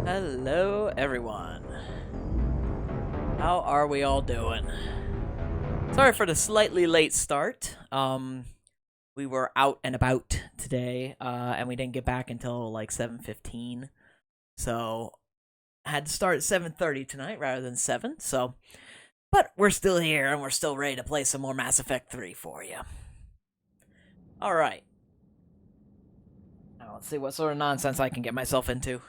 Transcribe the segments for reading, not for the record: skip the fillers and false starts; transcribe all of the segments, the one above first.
Hello, everyone. How are we all doing? Sorry for the slightly late start. We were out and about today, and we didn't get back until like 7:15. So I had to start at 7:30 tonight rather than 7. But we're still here and we're still ready to play some more Mass Effect 3 for you. All right. Now let's see what sort of nonsense I can get myself into.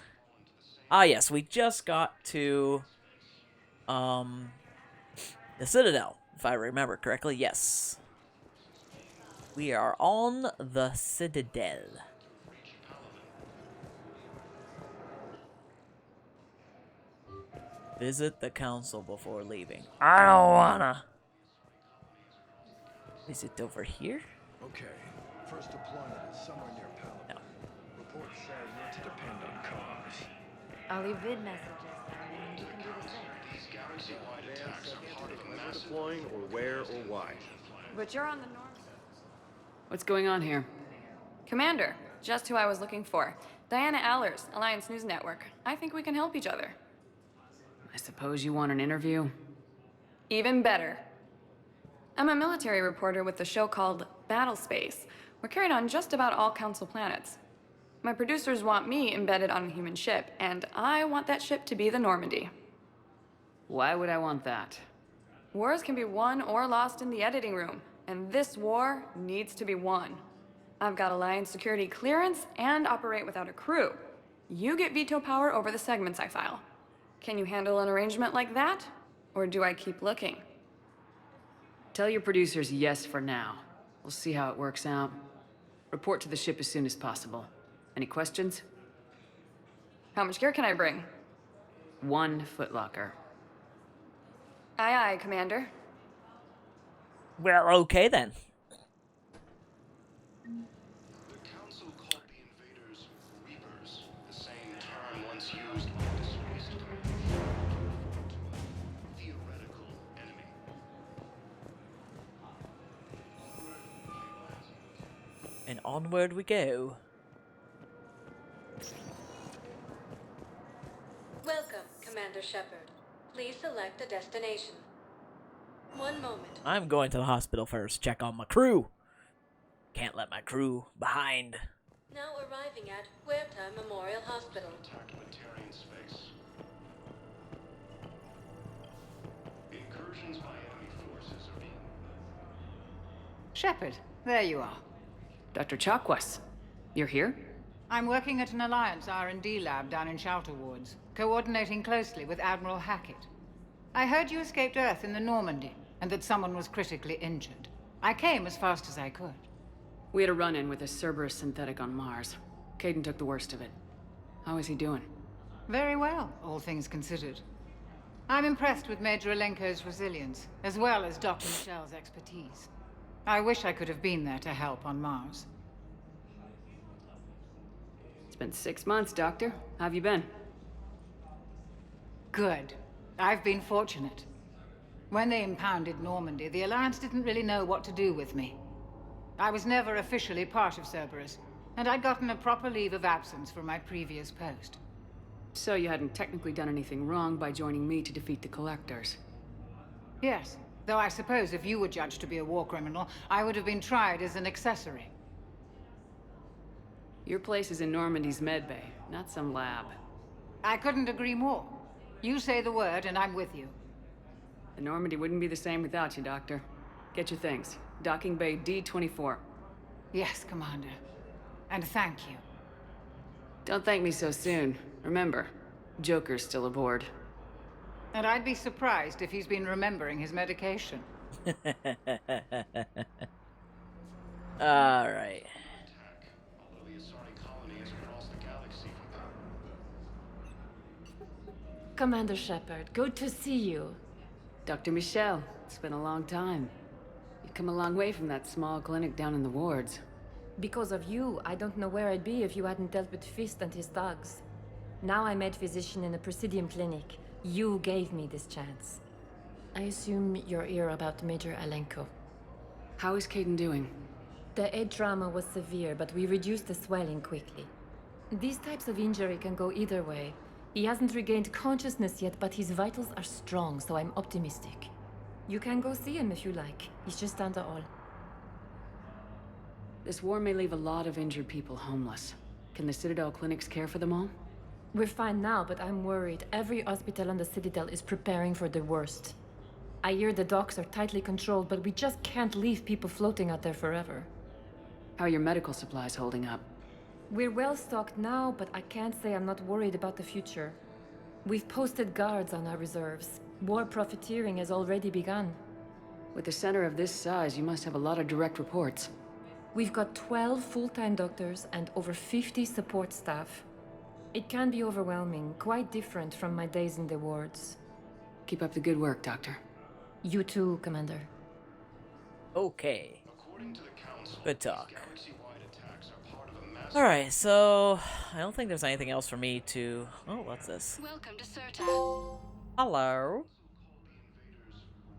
Ah, yes, we just got to the Citadel, if I remember correctly. Yes. We are on the Citadel. Visit the council before leaving. I don't wanna. Is it over here? Okay. First deployment is somewhere near Palace. No. Reports say not to depend on comms. I'll leave vid messages then, and you can do the same. These galaxy-wide attacks are part of a massive deploying or where or why. But you're on the north. What's going on here? Commander, just who I was looking for. Diana Allers, Alliance News Network. I think we can help each other. I suppose you want an interview? Even better. I'm a military reporter with the show called Battle Space. We're carried on just about all Council planets. My producers want me embedded on a human ship, and I want that ship to be the Normandy. Why would I want that? Wars can be won or lost in the editing room, and this war needs to be won. I've got Alliance security clearance and operate without a crew. You get veto power over the segments I file. Can you handle an arrangement like that? Or do I keep looking? Tell your producers yes for now. We'll see how it works out. Report to the ship as soon as possible. Any questions? How much gear can I bring? 1 footlocker. Aye, aye, Commander. Well, okay then. The Council called the invaders Reapers, the same term once used by disgraced theoretical enemy. And onward we go. Welcome, Commander Shepard. Please select a destination. One moment. I'm going to the hospital first. Check on my crew. Can't let my crew behind. Now arriving at Huerta Memorial Hospital. Tactalitarian space. Incursions by enemy forces are being... Shepard, there you are. Dr. Chakwas, you're here? I'm working at an Alliance R&D lab down in Shelter Wards, coordinating closely with Admiral Hackett. I heard you escaped Earth in the Normandy, and that someone was critically injured. I came as fast as I could. We had a run-in with a Cerberus synthetic on Mars. Caden took the worst of it. How is he doing? Very well, all things considered. I'm impressed with Major Alenko's resilience, as well as Dr. Michel's expertise. I wish I could have been there to help on Mars. It's been 6 months, Doctor. How have you been? Good. I've been fortunate. When they impounded Normandy, the Alliance didn't really know what to do with me. I was never officially part of Cerberus, and I'd gotten a proper leave of absence from my previous post. So you hadn't technically done anything wrong by joining me to defeat the Collectors. Yes, though I suppose if you were judged to be a war criminal, I would have been tried as an accessory. Your place is in Normandy's medbay, not some lab. I couldn't agree more. You say the word, and I'm with you. The Normandy wouldn't be the same without you, Doctor. Get your things. Docking Bay D-24. Yes, Commander. And thank you. Don't thank me so soon. Remember, Joker's still aboard. And I'd be surprised if he's been remembering his medication. Alright. Although the Asari colony is across the galaxy from them. Commander Shepard, good to see you. Dr. Michel, it's been a long time. You've come a long way from that small clinic down in the wards. Because of you, I don't know where I'd be if you hadn't dealt with Fist and his thugs. Now I'm med physician in a Presidium clinic. You gave me this chance. I assume you're here about Major Alenko. How is Caden doing? The head trauma was severe, but we reduced the swelling quickly. These types of injury can go either way. He hasn't regained consciousness yet, but his vitals are strong, so I'm optimistic. You can go see him if you like. He's just down the hall. This war may leave a lot of injured people homeless. Can the Citadel clinics care for them all? We're fine now, but I'm worried. Every hospital on the Citadel is preparing for the worst. I hear the docks are tightly controlled, but we just can't leave people floating out there forever. How are your medical supplies holding up? We're well stocked now, but I can't say I'm not worried about the future. We've posted guards on our reserves. War profiteering has already begun. With a center of this size, you must have a lot of direct reports. We've got 12 full-time doctors and over 50 support staff. It can be overwhelming, quite different from my days in the wards. Keep up the good work, Doctor. You too, Commander. Okay. According to the Council, Good talk. galaxy-wide attacks are part of a massive Alright, so I don't think there's anything else for me to... Oh, what's this? Welcome to Serta. Hello.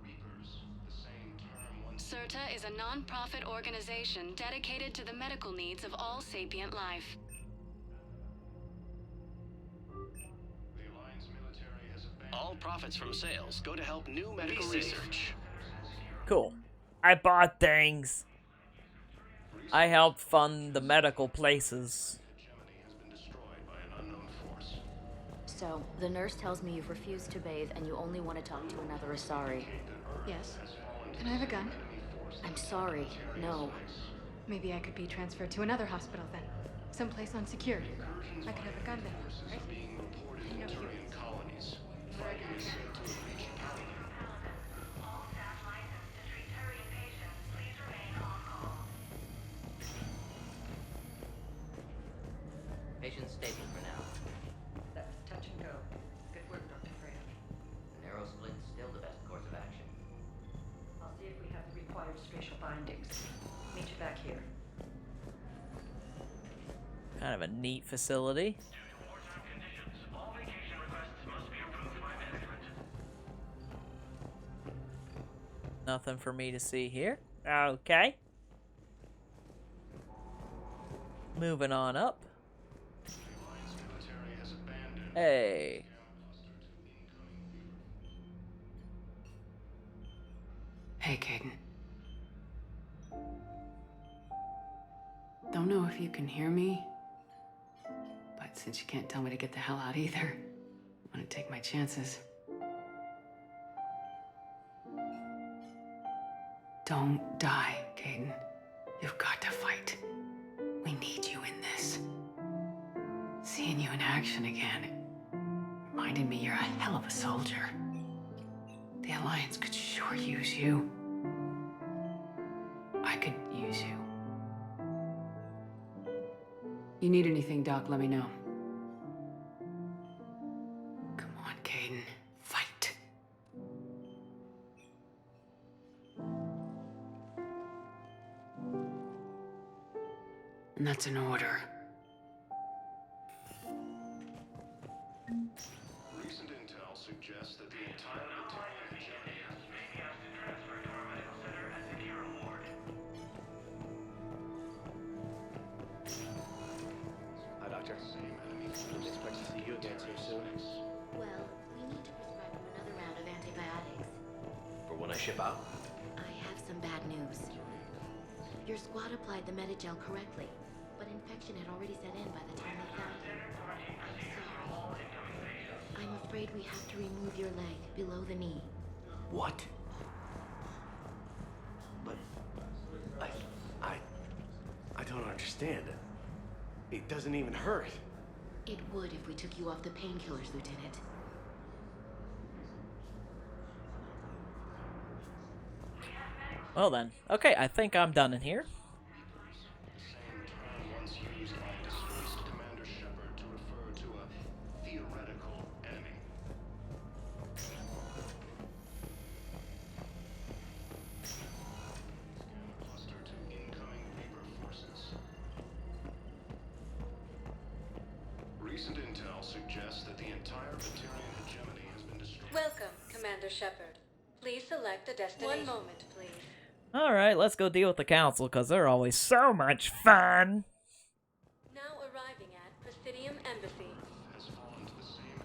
Reapers, the same term once Serta is a non-profit organization dedicated to the medical needs of all sapient life. the Alliance military has abandoned. All profits from sales go to help new medical research. Cool. I bought things. I helped fund the medical places. Hegemony has been destroyed by an unknown force. So, the nurse tells me you've refused to bathe and you only want to talk to another Asari. Yes. Can I have a gun? I'm sorry, no. Maybe I could be transferred to another hospital then. Someplace unsecured. I could have a gun then, right? Being reported in No Turian humans. colonies. Fighting is said to have reached power. Patient stable for now. That's touch and go. Good work, Dr. Freya. Narrow split's still the best course of action. I'll see if we have the required spatial bindings. Meet you back here. Kind of a neat facility. Nothing for me to see here. Okay. Moving on up. Hey. Hey, Caden. Don't know if you can hear me, but since you can't tell me to get the hell out either, I'm gonna take my chances. Don't die, Caden. You've got to fight. We need you in this. Seeing you in action again reminded me you're a hell of a soldier. The Alliance could sure use you. I could use you. You need anything, Doc, let me know. Come on, Caden. Fight. And that's an order. Recent intel suggests that the entire battalion hegemony has been Hi, Doctor. Didn't expect to see you again so soon. Well, we need to prescribe him another round of antibiotics. For when I ship out? I have some bad news. Your squad applied the Medigel correctly, but infection had already set in by the time they found you. I'm sorry. I'm afraid we have to remove your leg below the knee. What? But I don't understand. It doesn't even hurt. It would if we took you off the painkillers, Lieutenant. Well then. Okay, I think I'm done in here. the same term once used by disgraced Commander Shepard to refer to a theoretical enemy. Scan cluster to incoming Reaper forces. Recent intel suggests that the entire Batarian hegemony has been destroyed. Welcome, Commander Shepard. Please select a destination. One moment, please. Alright, let's go deal with the council, because they're always so much fun. Now arriving at Presidium Embassy. Has fallen to the same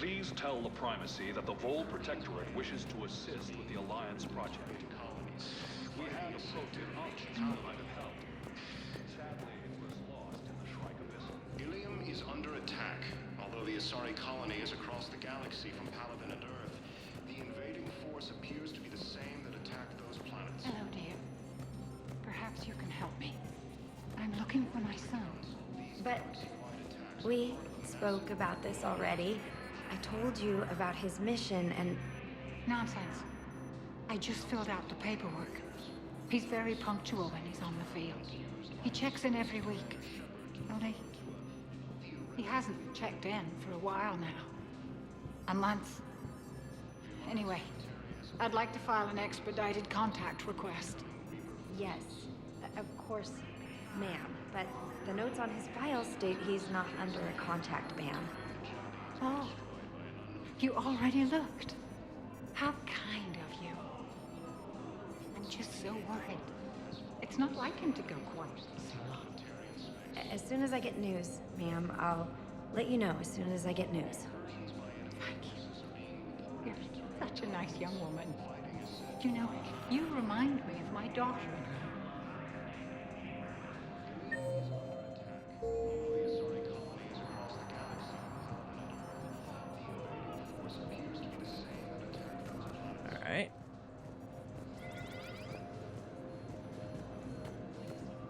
Please tell the Primacy that the Vol Protectorate wishes to assist with the Alliance project. We had approached an option that might have helped. Sadly, it was lost in the Shrike Abyss. Ilium is under attack. Although the Asari colony is across the galaxy from Palaven and Earth, the invading force appears to be the same that attacked those planets. Hello, dear. Perhaps you can help me. I'm looking for my son. But we spoke about this already. I told you about his mission and... Nonsense. I just filled out the paperwork. He's very punctual when he's on the field. He checks in every week. Only... he hasn't checked in for a while now. A month. Anyway, I'd like to file an expedited contact request. Yes, of course, ma'am. But the notes on his file state he's not under a contact ban. Oh, you already looked. How kind of you. I'm just so worried. It's not like him to go quiet so long. As soon as I get news, ma'am, I'll let you know as soon as I get news. Thank you. You're such a nice young woman. You know, you remind me of my daughter. Alright.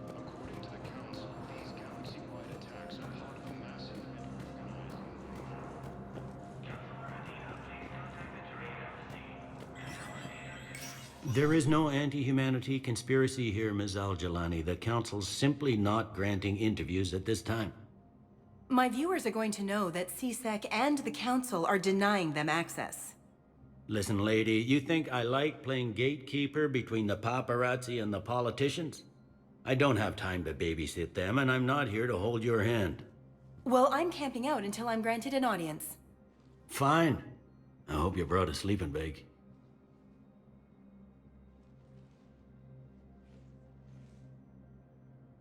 According to the Council, these galaxy-wide attacks are part of a massive There is no anti-humanity conspiracy here, Ms. Al-Jalani. The Council's simply not granting interviews at this time. My viewers are going to know that CSEC and the Council are denying them access. Listen, lady, you think I like playing gatekeeper between the paparazzi and the politicians? I don't have time to babysit them, and I'm not here to hold your hand. Well, I'm camping out until I'm granted an audience. Fine. I hope you brought a sleeping bag.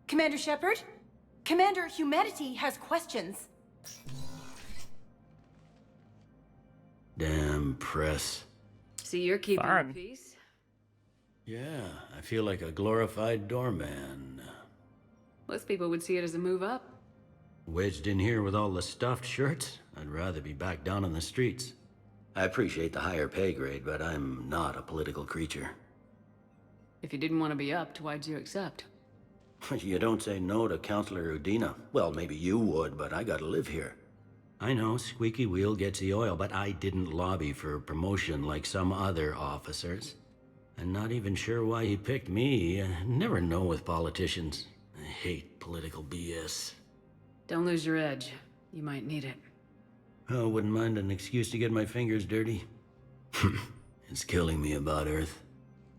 Commander Shepard? Commander Humanity has questions. Damn press. So you're keeping the peace? Yeah, I feel like a glorified doorman. Most people would see it as a move up. Wedged in here with all the stuffed shirts? I'd rather be back down on the streets. I appreciate the higher pay grade, but I'm not a political creature. If you didn't want to be upped, why'd you accept? You don't say no to Counselor Udina. Well, maybe you would, but I gotta live here. I know, squeaky wheel gets the oil, but I didn't lobby for promotion like some other officers. I'm not even sure why he picked me. I never know with politicians. I hate political BS. Don't lose your edge. You might need it. Oh, wouldn't mind an excuse to get my fingers dirty. It's killing me about Earth.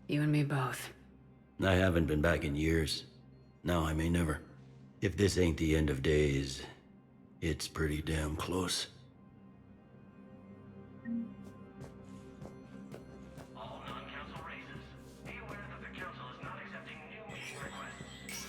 You and me both. I haven't been back in years. Now I may never. If this ain't the end of days, it's pretty damn close. All non-council races, be aware that the council is not accepting new meeting requests.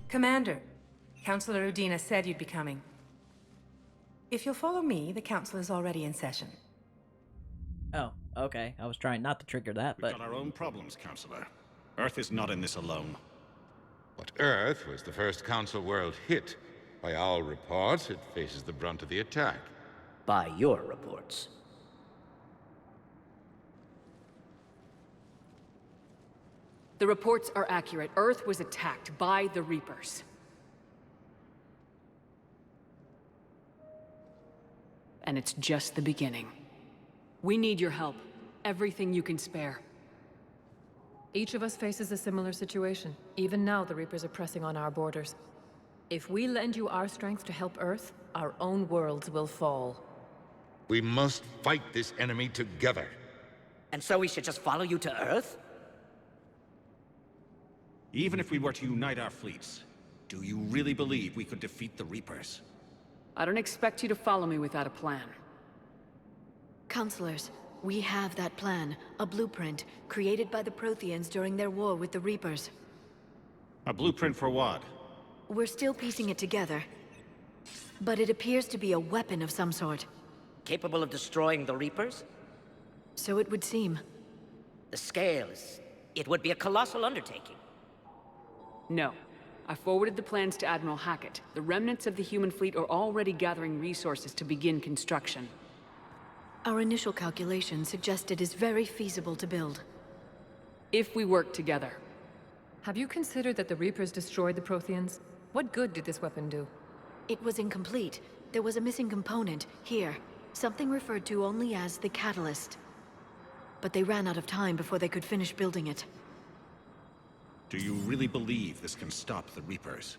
Commander, Councilor Udina said you'd be coming. If you'll follow me, the council is already in session. Oh, okay. I was trying not to trigger that, We've but... got our own problems, Counselor. Earth is not in this alone. But Earth was the first Council world hit. By all reports, it faces the brunt of the attack. By your reports. The reports are accurate. Earth was attacked by the Reapers. And it's just the beginning. We need your help. Everything you can spare. Each of us faces a similar situation. Even now, the Reapers are pressing on our borders. If we lend you our strength to help Earth, our own worlds will fall. We must fight this enemy together. And so we should just follow you to Earth? Even if we were to unite our fleets, do you really believe we could defeat the Reapers? I don't expect you to follow me without a plan. Counselors, we have that plan, a blueprint, created by the Protheans during their war with the Reapers. A blueprint for what? We're still piecing it together. But it appears to be a weapon of some sort. Capable of destroying the Reapers? So it would seem. The scales. It would be a colossal undertaking. No. I forwarded the plans to Admiral Hackett. The remnants of the human fleet are already gathering resources to begin construction. Our initial calculations suggest it is very feasible to build. If we work together. Have you considered that the Reapers destroyed the Protheans? What good did this weapon do? It was incomplete. There was a missing component, here. Something referred to only as the catalyst. But they ran out of time before they could finish building it. Do you really believe this can stop the Reapers?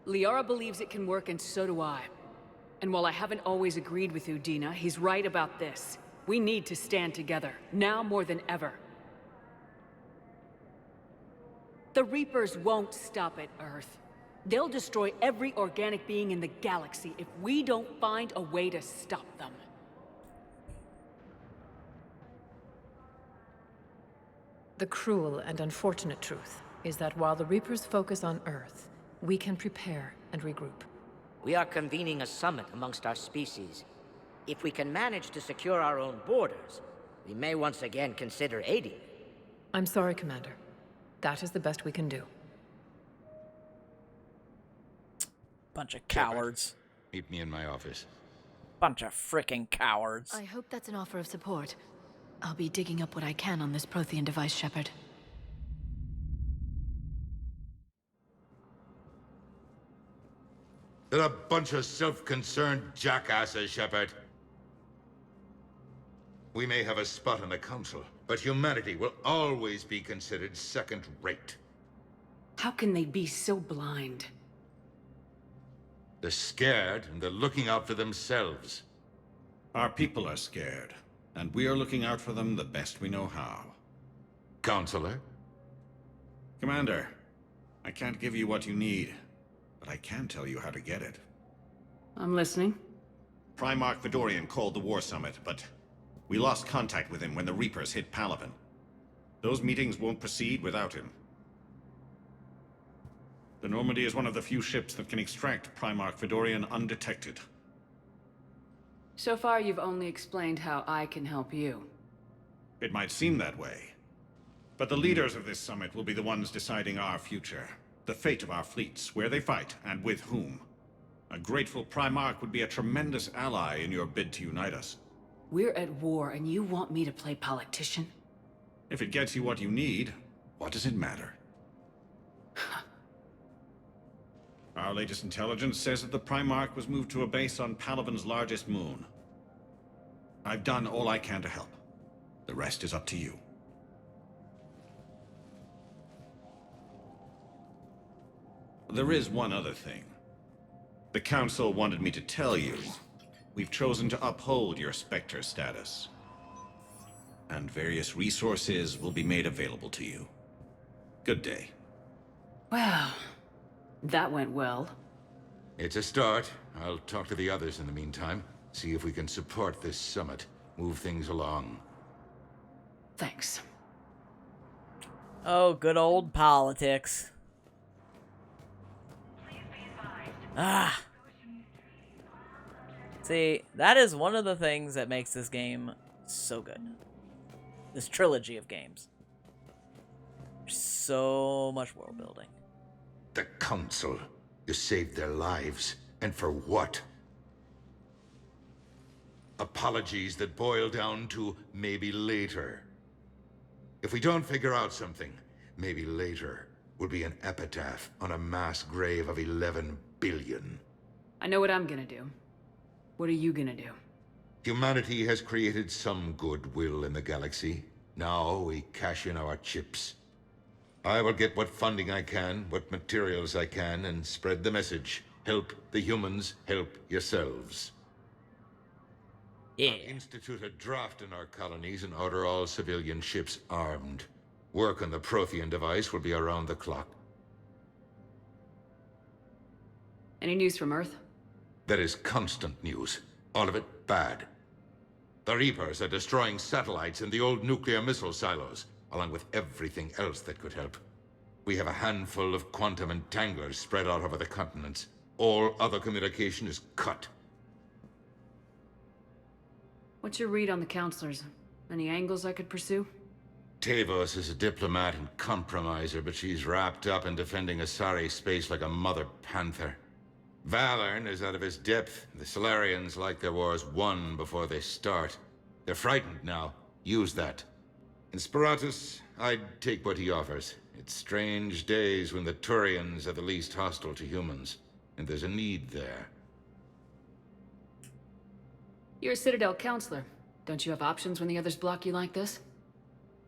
Liara believes it can work, and so do I. And while I haven't always agreed with Udina, he's right about this. We need to stand together, now more than ever. The Reapers won't stop at Earth. They'll destroy every organic being in the galaxy if we don't find a way to stop them. The cruel and unfortunate truth is that while the Reapers focus on Earth, we can prepare and regroup. We are convening a summit amongst our species. If we can manage to secure our own borders, we may once again consider aiding. I'm sorry, Commander. That is the best we can do. Bunch of cowards. Meet me in my office. Bunch of frickin' cowards. I hope that's an offer of support. I'll be digging up what I can on this Prothean device, Shepard. They're a bunch of self-concerned jackasses, Shepard. We may have a spot on the Council, but humanity will always be considered second-rate. How can they be so blind? They're scared, and they're looking out for themselves. Our people are scared, and we are looking out for them the best we know how. Counselor? Commander, I can't give you what you need, but I can tell you how to get it. I'm listening. Primarch Fedorian called the War Summit, but we lost contact with him when the Reapers hit Palaven. Those meetings won't proceed without him. The Normandy is one of the few ships that can extract Primarch Fedorian undetected. So far, you've only explained how I can help you. It might seem that way. But the leaders of this summit will be the ones deciding our future. The fate of our fleets, where they fight, and with whom. A grateful Primarch would be a tremendous ally in your bid to unite us. We're at war, and you want me to play politician? If it gets you what you need, what does it matter? Our latest intelligence says that the Primarch was moved to a base on Palaven's largest moon. I've done all I can to help. The rest is up to you. There is one other thing. The Council wanted me to tell you. We've chosen to uphold your Spectre status. And various resources will be made available to you. Good day. Well, that went well. It's a start. I'll talk to the others in the meantime. See if we can support this summit. Move things along. Thanks. Oh, good old politics. Ah. See, that is one of the things that makes this game so good. This trilogy of games. There's so much world building. The Council. You saved their lives. And for what? Apologies that boil down to maybe later. If we don't figure out something, maybe later will be an epitaph on a mass grave of 11 billion. I know what I'm gonna do. What are you gonna do? Humanity has created some goodwill in the galaxy. Now we cash in our chips. I will get what funding I can, what materials I can, and spread the message. Help the humans, help yourselves. Yeah. I'll institute a draft in our colonies and order all civilian ships armed. Work on the Prothean device will be around the clock. Any news from Earth? That is constant news. All of it bad. The Reapers are destroying satellites and the old nuclear missile silos, along with everything else that could help. We have a handful of quantum entanglers spread out over the continents. All other communication is cut. What's your read on the counselors? Any angles I could pursue? Tavos is a diplomat and compromiser, but she's wrapped up in defending Asari space like a mother panther. Valorn is out of his depth. The Solarians like their wars won before they start. They're frightened now. Use that. In Sparatus, I'd take what he offers. It's strange days when the Turians are the least hostile to humans, and there's a need there. You're a Citadel counselor. Don't you have options when the others block you like this?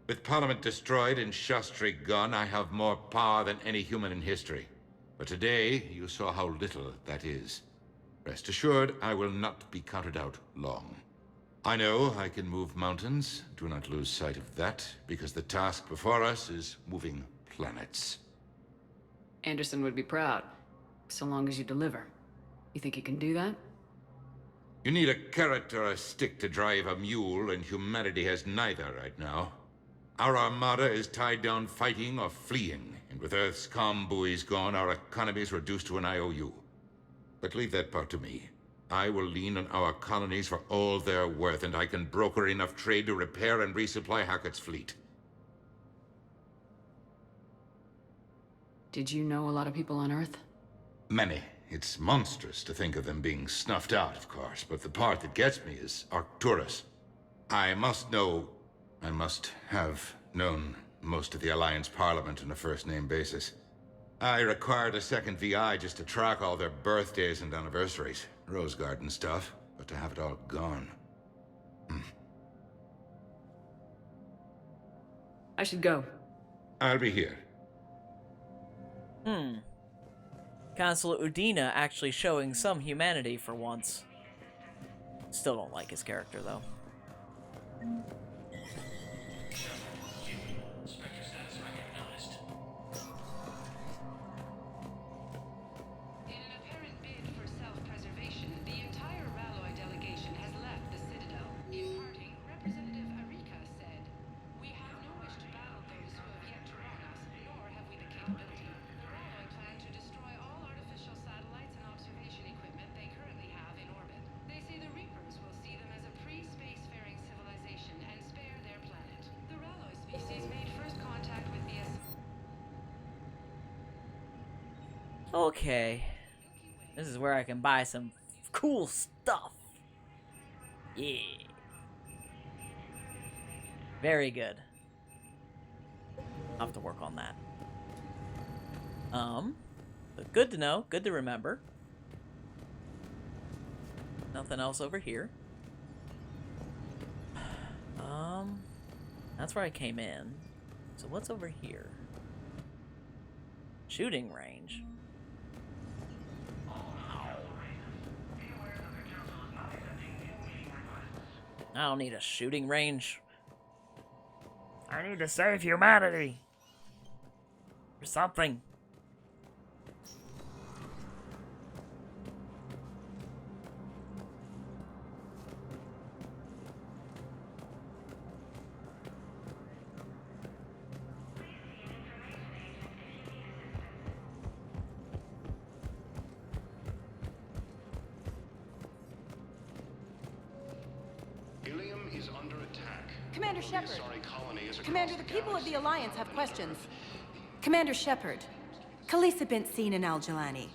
With Parliament destroyed and Shastri gone, I have more power than any human in history. But today, you saw how little that is. Rest assured, I will not be counted out long. I know I can move mountains. Do not lose sight of that, because the task before us is moving planets. Anderson would be proud, so long as you deliver. You think you can do that? You need a carrot or a stick to drive a mule, and humanity has neither right now. Our armada is tied down fighting or fleeing, and with Earth's comm buoys gone, our economy is reduced to an IOU. But leave that part to me. I will lean on our colonies for all they're worth, and I can broker enough trade to repair and resupply Hackett's fleet. Did you know a lot of people on Earth? Many. It's monstrous to think of them being snuffed out, of course, but the part that gets me is Arcturus. I must have known most of the Alliance Parliament on a first-name basis. I required a second VI just to track all their birthdays and anniversaries. Rose Garden stuff, but to have it all gone. I should go. I'll be here. Consul Udina actually showing some humanity for once. Still don't like his character, though. Okay. This is where I can buy some cool stuff. Yeah. Very good. I'll have to work on that. But good to know, good to remember. Nothing else over here. That's where I came in. So what's over here? Shooting range. I don't need a shooting range. I need to save humanity. Or something. Commander Shepard. Commander, the people of the Alliance have questions. Commander Shepard, Khaleesa bint Sin and Al-Jalani.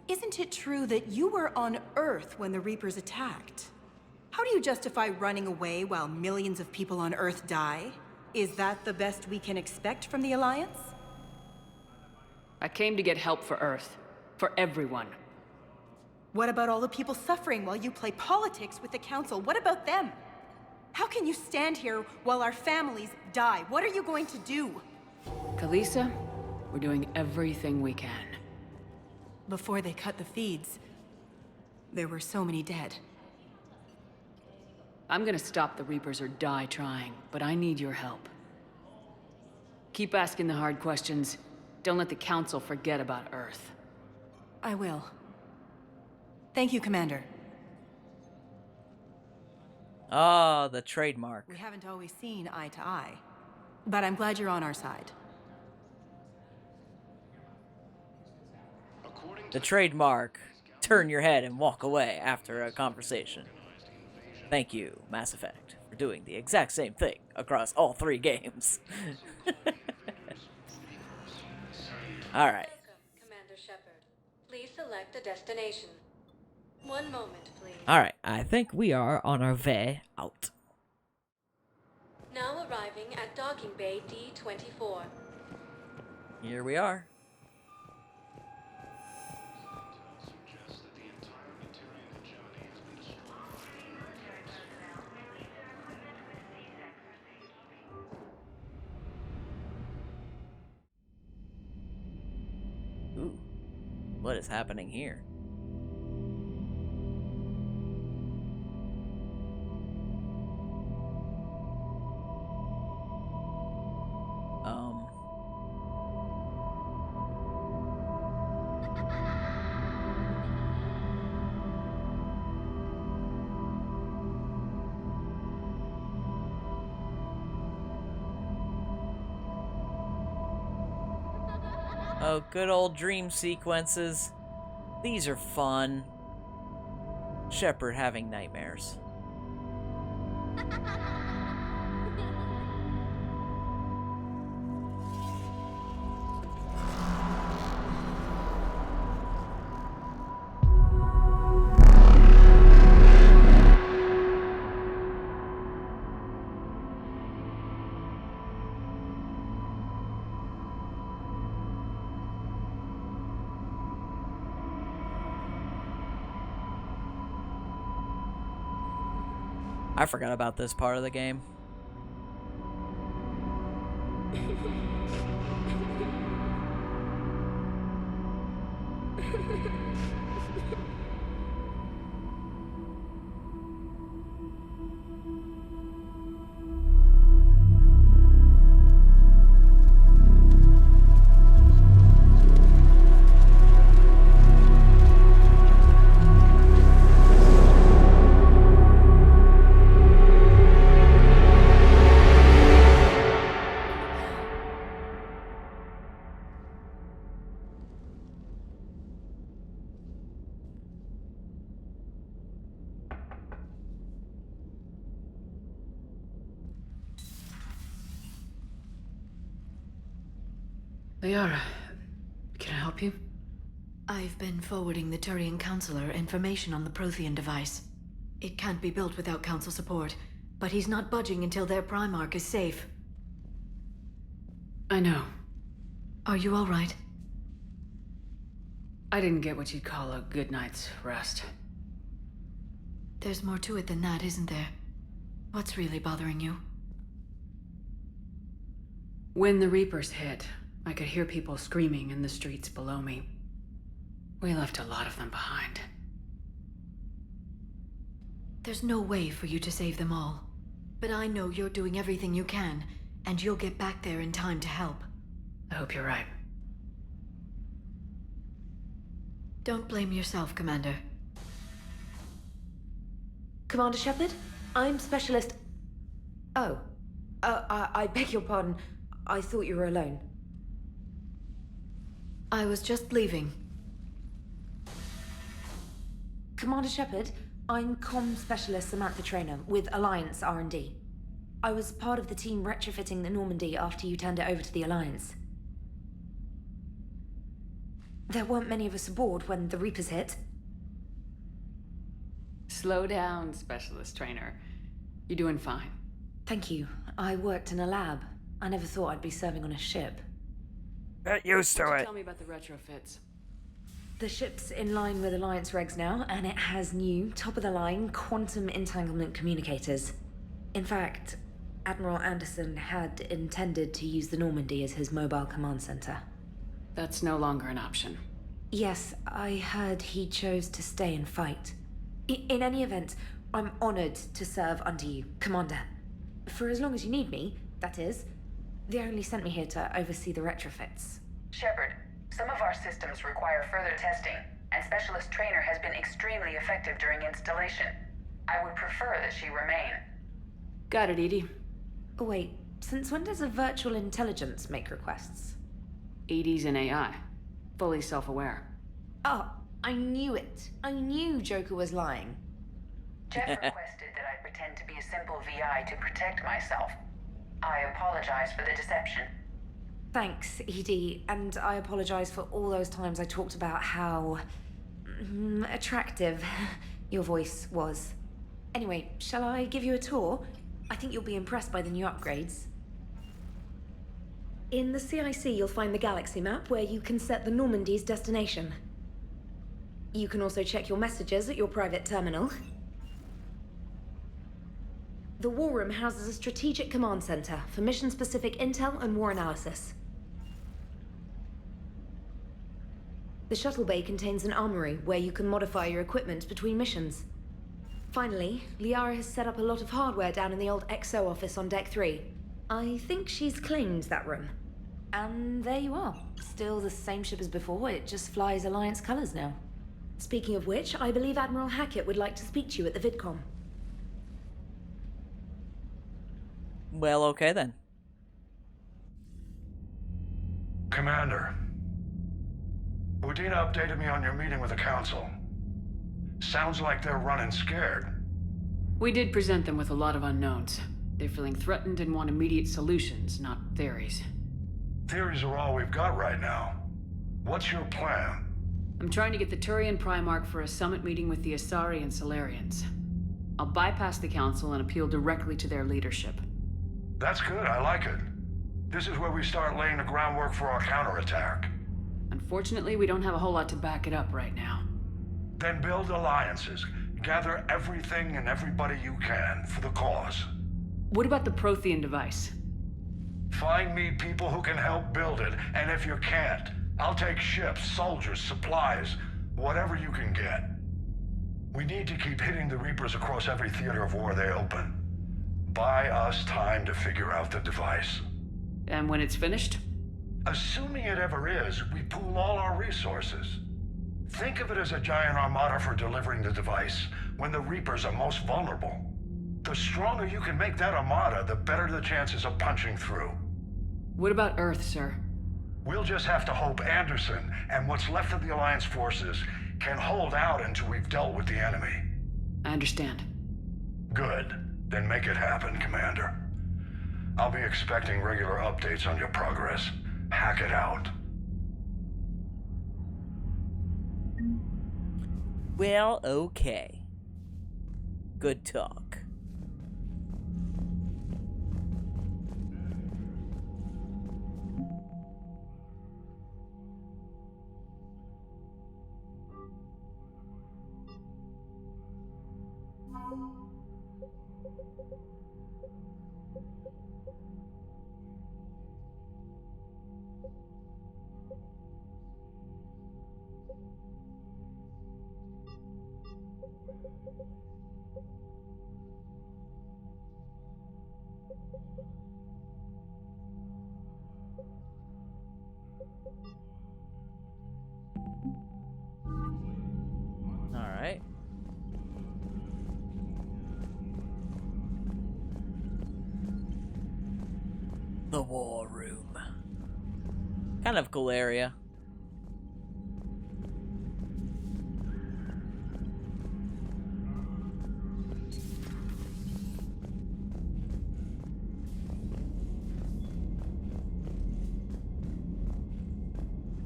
Isn't it true that you were on Earth when the Reapers attacked? How do you justify running away while millions of people on Earth die? Is that the best we can expect from the Alliance? I came to get help for Earth. For everyone. What about all the people suffering while you play politics with the Council? What about them? How can you stand here while our families die? What are you going to do? Khaleesa, we're doing everything we can. Before they cut the feeds, there were so many dead. I'm gonna stop the Reapers or die trying, but I need your help. Keep asking the hard questions. Don't let the Council forget about Earth. I will. Thank you, Commander. Ah, the trademark. We haven't always seen eye to eye, but I'm glad you're on our side. The trademark. Turn your head and walk away after a conversation. Thank you, Mass Effect, for doing the exact same thing across all 3 games. Alright. Welcome, Commander Shepard. Please select a destination. One moment, please. Alright, I think we are on our way out. Now arriving at Docking Bay D-24. Here we are. Ooh, what is happening here? Oh, good old dream sequences. These are fun. Shepard having nightmares. I forgot about this part of the game. Liara, can I help you? I've been forwarding the Turian Counselor information on the Prothean device. It can't be built without Council support, but he's not budging until their Primarch is safe. I know. Are you all right? I didn't get what you'd call a good night's rest. There's more to it than that, isn't there? What's really bothering you? When the Reapers hit, I could hear people screaming in the streets below me. We left a lot of them behind. There's no way for you to save them all. But I know you're doing everything you can, and you'll get back there in time to help. I hope you're right. Don't blame yourself, Commander. Commander Shepard, I'm Specialist... Oh. I beg your pardon. I thought you were alone. I was just leaving. Commander Shepard, I'm Comm Specialist Samantha Traynor with Alliance R&D. I was part of the team retrofitting the Normandy after you turned it over to the Alliance. There weren't many of us aboard when the Reapers hit. Slow down, Specialist Trainer. You're doing fine. Thank you. I worked in a lab. I never thought I'd be serving on a ship. Get used to it. Tell me about the retrofits. The ship's in line with Alliance regs now, and it has new, top-of-the-line quantum entanglement communicators. In fact, Admiral Anderson had intended to use the Normandy as his mobile command center. That's no longer an option. Yes, I heard he chose to stay and fight. In any event, I'm honored to serve under you, Commander. For as long as you need me, that is. They only sent me here to oversee the retrofits. Shepard, some of our systems require further testing, and Specialist Trainer has been extremely effective during installation. I would prefer that she remain. Got it, Edie. Oh, wait. Since when does a virtual intelligence make requests? Edie's an AI. Fully self-aware. Oh, I knew it. I knew Joker was lying. Jeff requested that I pretend to be a simple VI to protect myself. I apologize for the deception. Thanks, Edie, and I apologize for all those times I talked about how attractive your voice was. Anyway, shall I give you a tour? I think you'll be impressed by the new upgrades. In the CIC, you'll find the galaxy map where you can set the Normandy's destination. You can also check your messages at your private terminal. The War Room houses a strategic command center for mission-specific intel and war analysis. The shuttle bay contains an armory where you can modify your equipment between missions. Finally, Liara has set up a lot of hardware down in the old XO office on Deck 3. I think she's claimed that room. And there you are. Still the same ship as before, it just flies Alliance colors now. Speaking of which, I believe Admiral Hackett would like to speak to you at the VidCom. Well, okay then. Commander, Udina updated me on your meeting with the Council. Sounds like they're running scared. We did present them with a lot of unknowns. They're feeling threatened and want immediate solutions, not theories. Theories are all we've got right now. What's your plan? I'm trying to get the Turian Primarch for a summit meeting with the Asari and Solarians. I'll bypass the Council and appeal directly to their leadership. That's good, I like it. This is where we start laying the groundwork for our counterattack. Unfortunately, we don't have a whole lot to back it up right now. Then build alliances. Gather everything and everybody you can for the cause. What about the Prothean device? Find me people who can help build it, and if you can't, I'll take ships, soldiers, supplies, whatever you can get. We need to keep hitting the Reapers across every theater of war they open. Buy us time to figure out the device. And when it's finished? Assuming it ever is, we pool all our resources. Think of it as a giant armada for delivering the device, when the Reapers are most vulnerable. The stronger you can make that armada, the better the chances of punching through. What about Earth, sir? We'll just have to hope Anderson and what's left of the Alliance forces can hold out until we've dealt with the enemy. I understand. Good. Then make it happen, Commander. I'll be expecting regular updates on your progress. Hack it out. Well, okay. Good talk. Alright. The War Room. Kind of cool area.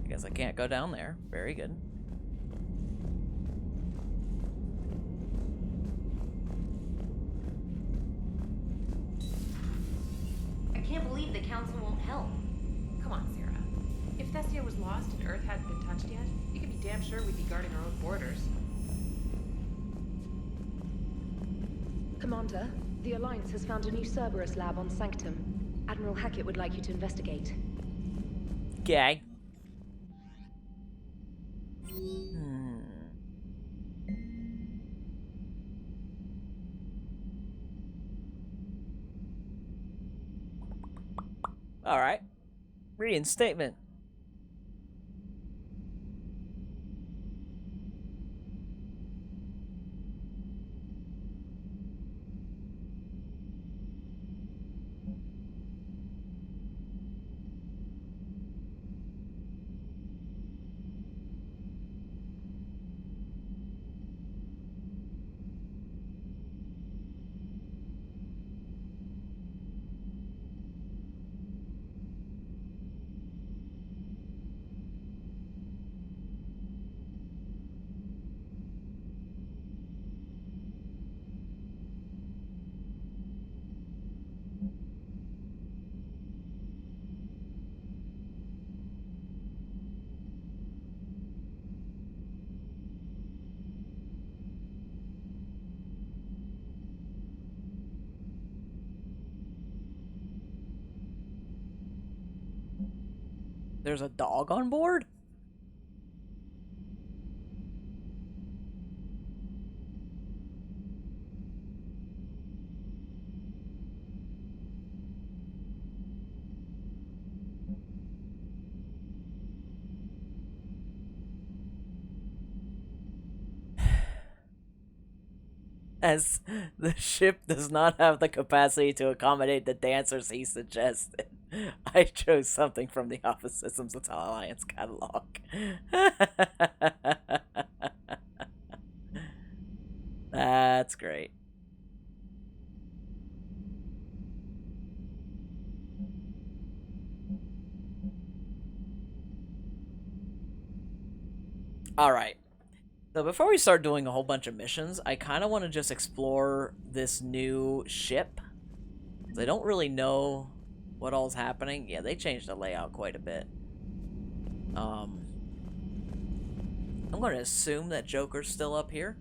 I guess I can't go down there. Very good. I can't believe the Council won't help. Come on, Sarah. If Thessia was lost and Earth hadn't been touched yet, you can be damn sure we'd be guarding our own borders. Commander, the Alliance has found a new Cerberus lab on Sanctum. Admiral Hackett would like you to investigate. Okay. All right. Reinstatement. There's a dog on board? As the ship does not have the capacity to accommodate the dancers he suggested, I chose something from the Office Systems Alliance catalog. That's great. Alright. So before we start doing a whole bunch of missions, I kind of want to just explore this new ship. I don't really know what all's happening. Yeah, they changed the layout quite a bit. I'm going to assume that Joker's still up here.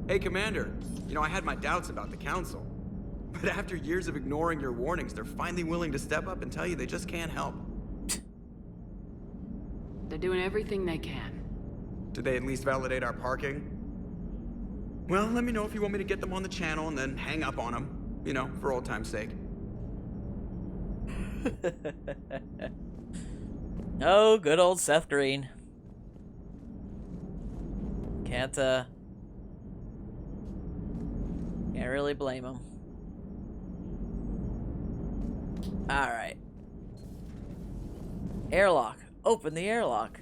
Hey, Commander. You know, I had my doubts about the Council. But after years of ignoring your warnings, they're finally willing to step up and tell you they just can't help. They're doing everything they can. Did they at least validate our parking? Well, let me know if you want me to get them on the channel and then hang up on them. You know, for old time's sake. Oh, good old Seth Green. Can't really blame him. Alright. Airlock. Open the airlock.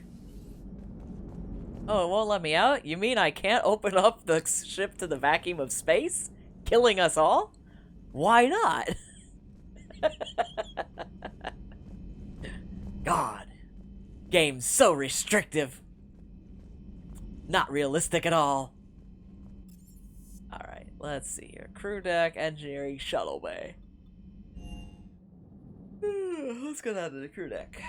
Oh, it won't let me out? You mean I can't open up the ship to the vacuum of space? Killing us all? Why not? God. Game's so restrictive. Not realistic at all. Alright, let's see here. Crew deck, engineering, shuttle bay. Let's go down to the crew deck.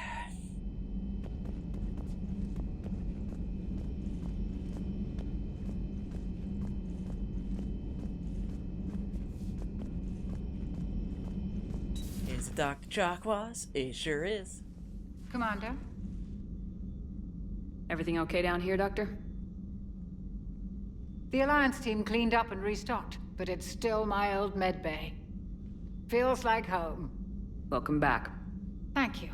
Is it Dr. Chakwas? It sure is. Commander? Everything okay down here, Doctor? The Alliance team cleaned up and restocked, but it's still my old med bay. Feels like home. Welcome back. Thank you.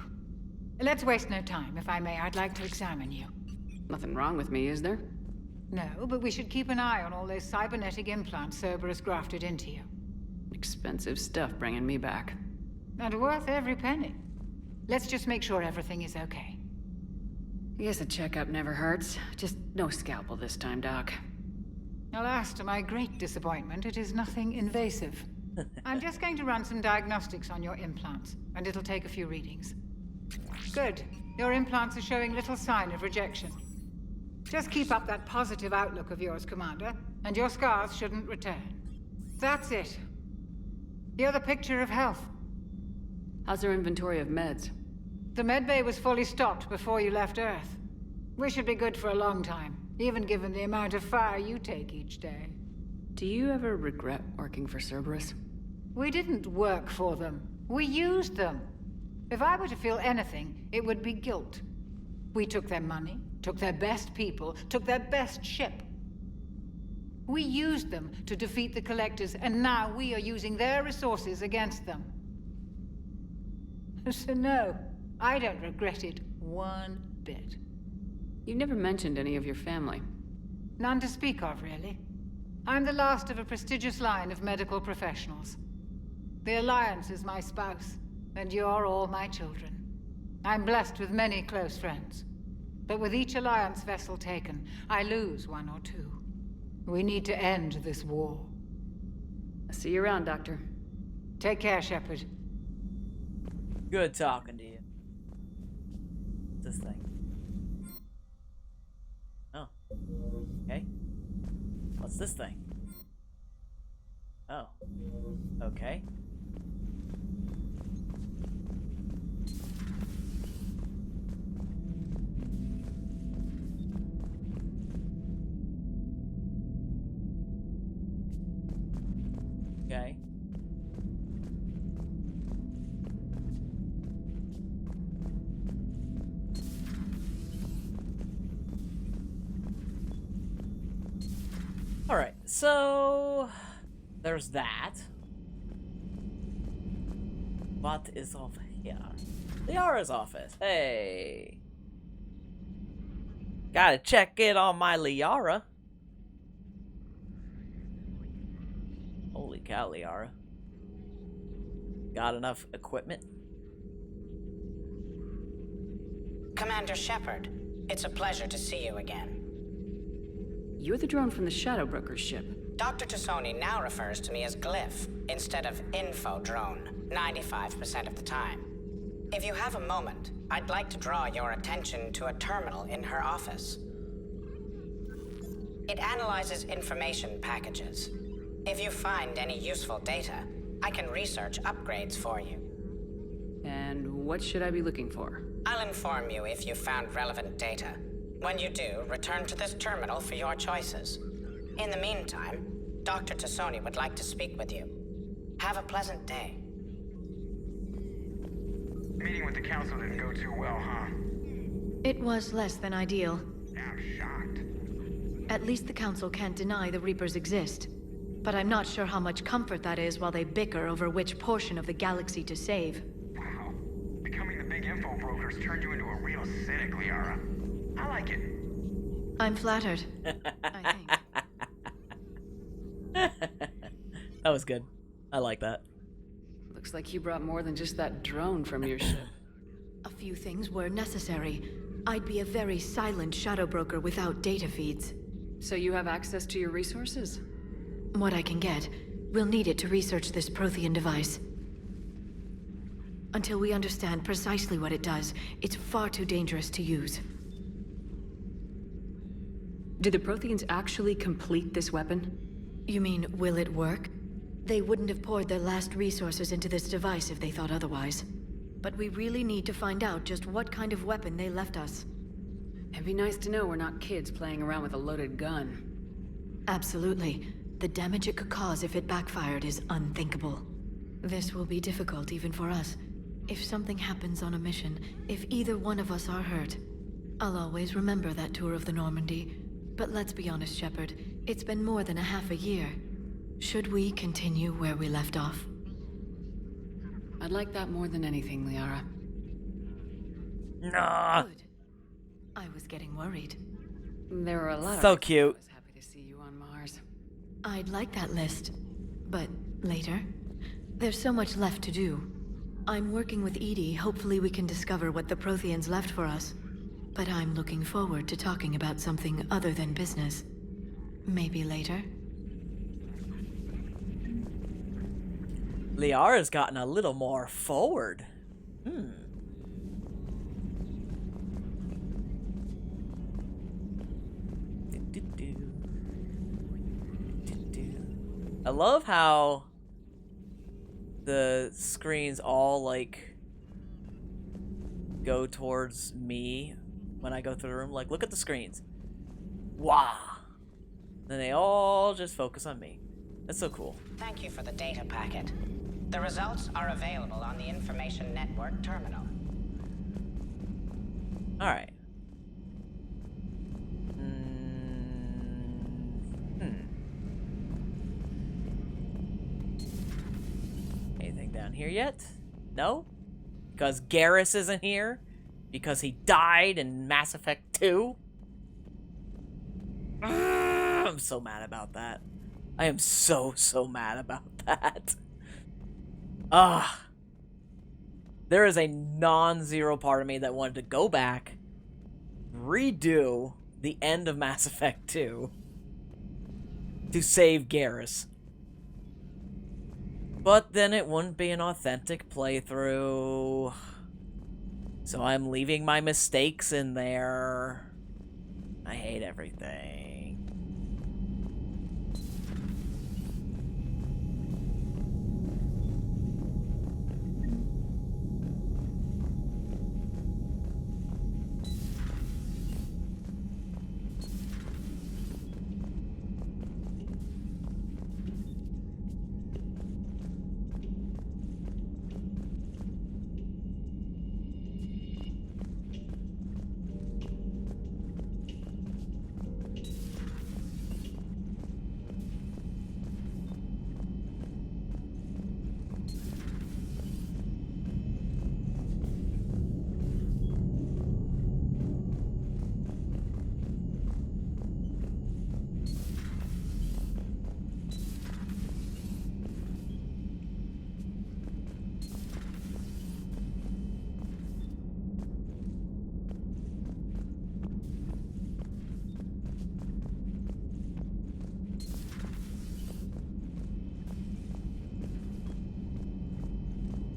Let's waste no time. If I may, I'd like to examine you. Nothing wrong with me, is there? No, but we should keep an eye on all those cybernetic implants Cerberus grafted into you. Expensive stuff bringing me back. And worth every penny. Let's just make sure everything is okay. I guess a checkup never hurts. Just no scalpel this time, Doc. Alas, to my great disappointment, it is nothing invasive. I'm just going to run some diagnostics on your implants, and it'll take a few readings. Good. Your implants are showing little sign of rejection. Just keep up that positive outlook of yours, Commander, and your scars shouldn't return. That's it. You're the picture of health. How's our inventory of meds? The medbay was fully stocked before you left Earth. We should be good for a long time, even given the amount of fire you take each day. Do you ever regret working for Cerberus? We didn't work for them. We used them. If I were to feel anything, it would be guilt. We took their money, took their best people, took their best ship. We used them to defeat the Collectors, and now we are using their resources against them. So no, I don't regret it one bit. You never mentioned any of your family. None to speak of, really. I'm the last of a prestigious line of medical professionals. The Alliance is my spouse, and you're all my children. I'm blessed with many close friends. But with each Alliance vessel taken, I lose one or two. We need to end this war. I'll see you around, Doctor. Take care, Shepard. Good talking to you. This thing. Oh. Okay. What's this thing? Oh. Okay. so there's that. What is over here? Liara's office. Hey. Gotta check in on my Liara. Holy cow, Liara. Got enough equipment? Commander Shepard, it's a pleasure to see you again. You're the drone from the Shadow Broker's ship. Dr. Tassoni now refers to me as Glyph instead of Info Drone, 95% of the time. If you have a moment, I'd like to draw your attention to a terminal in her office. It analyzes information packages. If you find any useful data, I can research upgrades for you. And what should I be looking for? I'll inform you if you found relevant data. When you do, return to this terminal for your choices. In the meantime, Dr. Tassoni would like to speak with you. Have a pleasant day. Meeting with the council didn't go too well, huh? It was less than ideal. I'm shocked. At least the council can't deny the Reapers exist. But I'm not sure how much comfort that is while they bicker over which portion of the galaxy to save. Wow. Becoming the big info brokers turned you into a real cynic, Liara. I like it. I'm flattered. I think. That was good. I like that. Looks like you brought more than just that drone from your ship. A few things were necessary. I'd be a very silent shadow broker without data feeds. So you have access to your resources? What I can get. We'll need it to research this Prothean device. Until we understand precisely what it does, it's far too dangerous to use. Did the Protheans actually complete this weapon? You mean, will it work? They wouldn't have poured their last resources into this device if they thought otherwise. But we really need to find out just what kind of weapon they left us. It'd be nice to know we're not kids playing around with a loaded gun. Absolutely. The damage it could cause if it backfired is unthinkable. This will be difficult even for us. If something happens on a mission, if either one of us are hurt, I'll always remember that tour of the Normandy. But let's be honest, Shepard. It's been more than a half a year. Should we continue where we left off? I'd like that more than anything, Liara. Nah. Good. I was getting worried. There are a lot so of cute. I was happy to see you on Mars. I'd like that list. But later? There's so much left to do. I'm working with Edie. Hopefully we can discover what the Protheans left for us. But I'm looking forward to talking about something other than business. Maybe later? Liara's gotten a little more forward. I love how the screens all like go towards me when I go through the room. Like, look at the screens. Wow. Then they all just focus on me. That's so cool. Thank you for the data packet. The results are available on the Information Network terminal. Alright. Anything down here yet? No? Because Garrus isn't here? Because he died in Mass Effect 2? I'm so mad about that. I am so mad about that. There is a non-zero part of me that wanted to go back, redo the end of Mass Effect 2 to save Garrus. But then it wouldn't be an authentic playthrough. So I'm leaving my mistakes in there. I hate everything.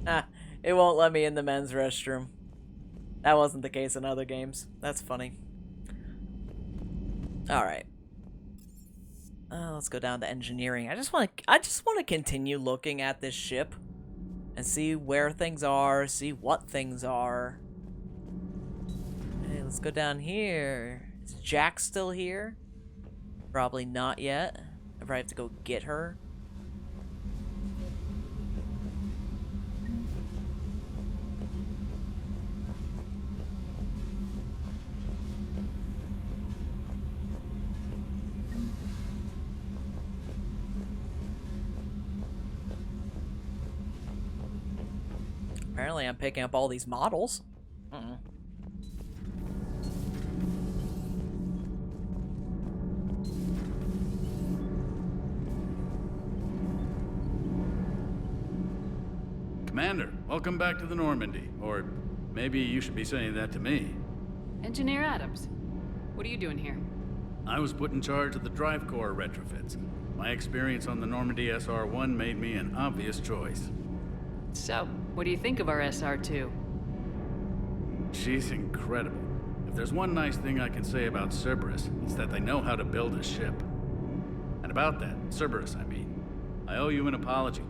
It won't let me in the men's restroom. That wasn't the case in other games. That's funny. Alright. Let's go down to engineering. I just want to continue looking at this ship and see where things are, see what things are. Hey, let's go down here. Is Jack still here? Probably not yet. I probably have to go get her. Apparently I'm picking up all these models. Commander, welcome back to the Normandy. Or maybe you should be saying that to me. Engineer Adams, what are you doing here? I was put in charge of the drive core retrofits. My experience on the Normandy SR-1 made me an obvious choice. So, what do you think of our SR-2? She's incredible. If there's one nice thing I can say about Cerberus, it's that they know how to build a ship. And about that, Cerberus, I mean, I owe you an apology.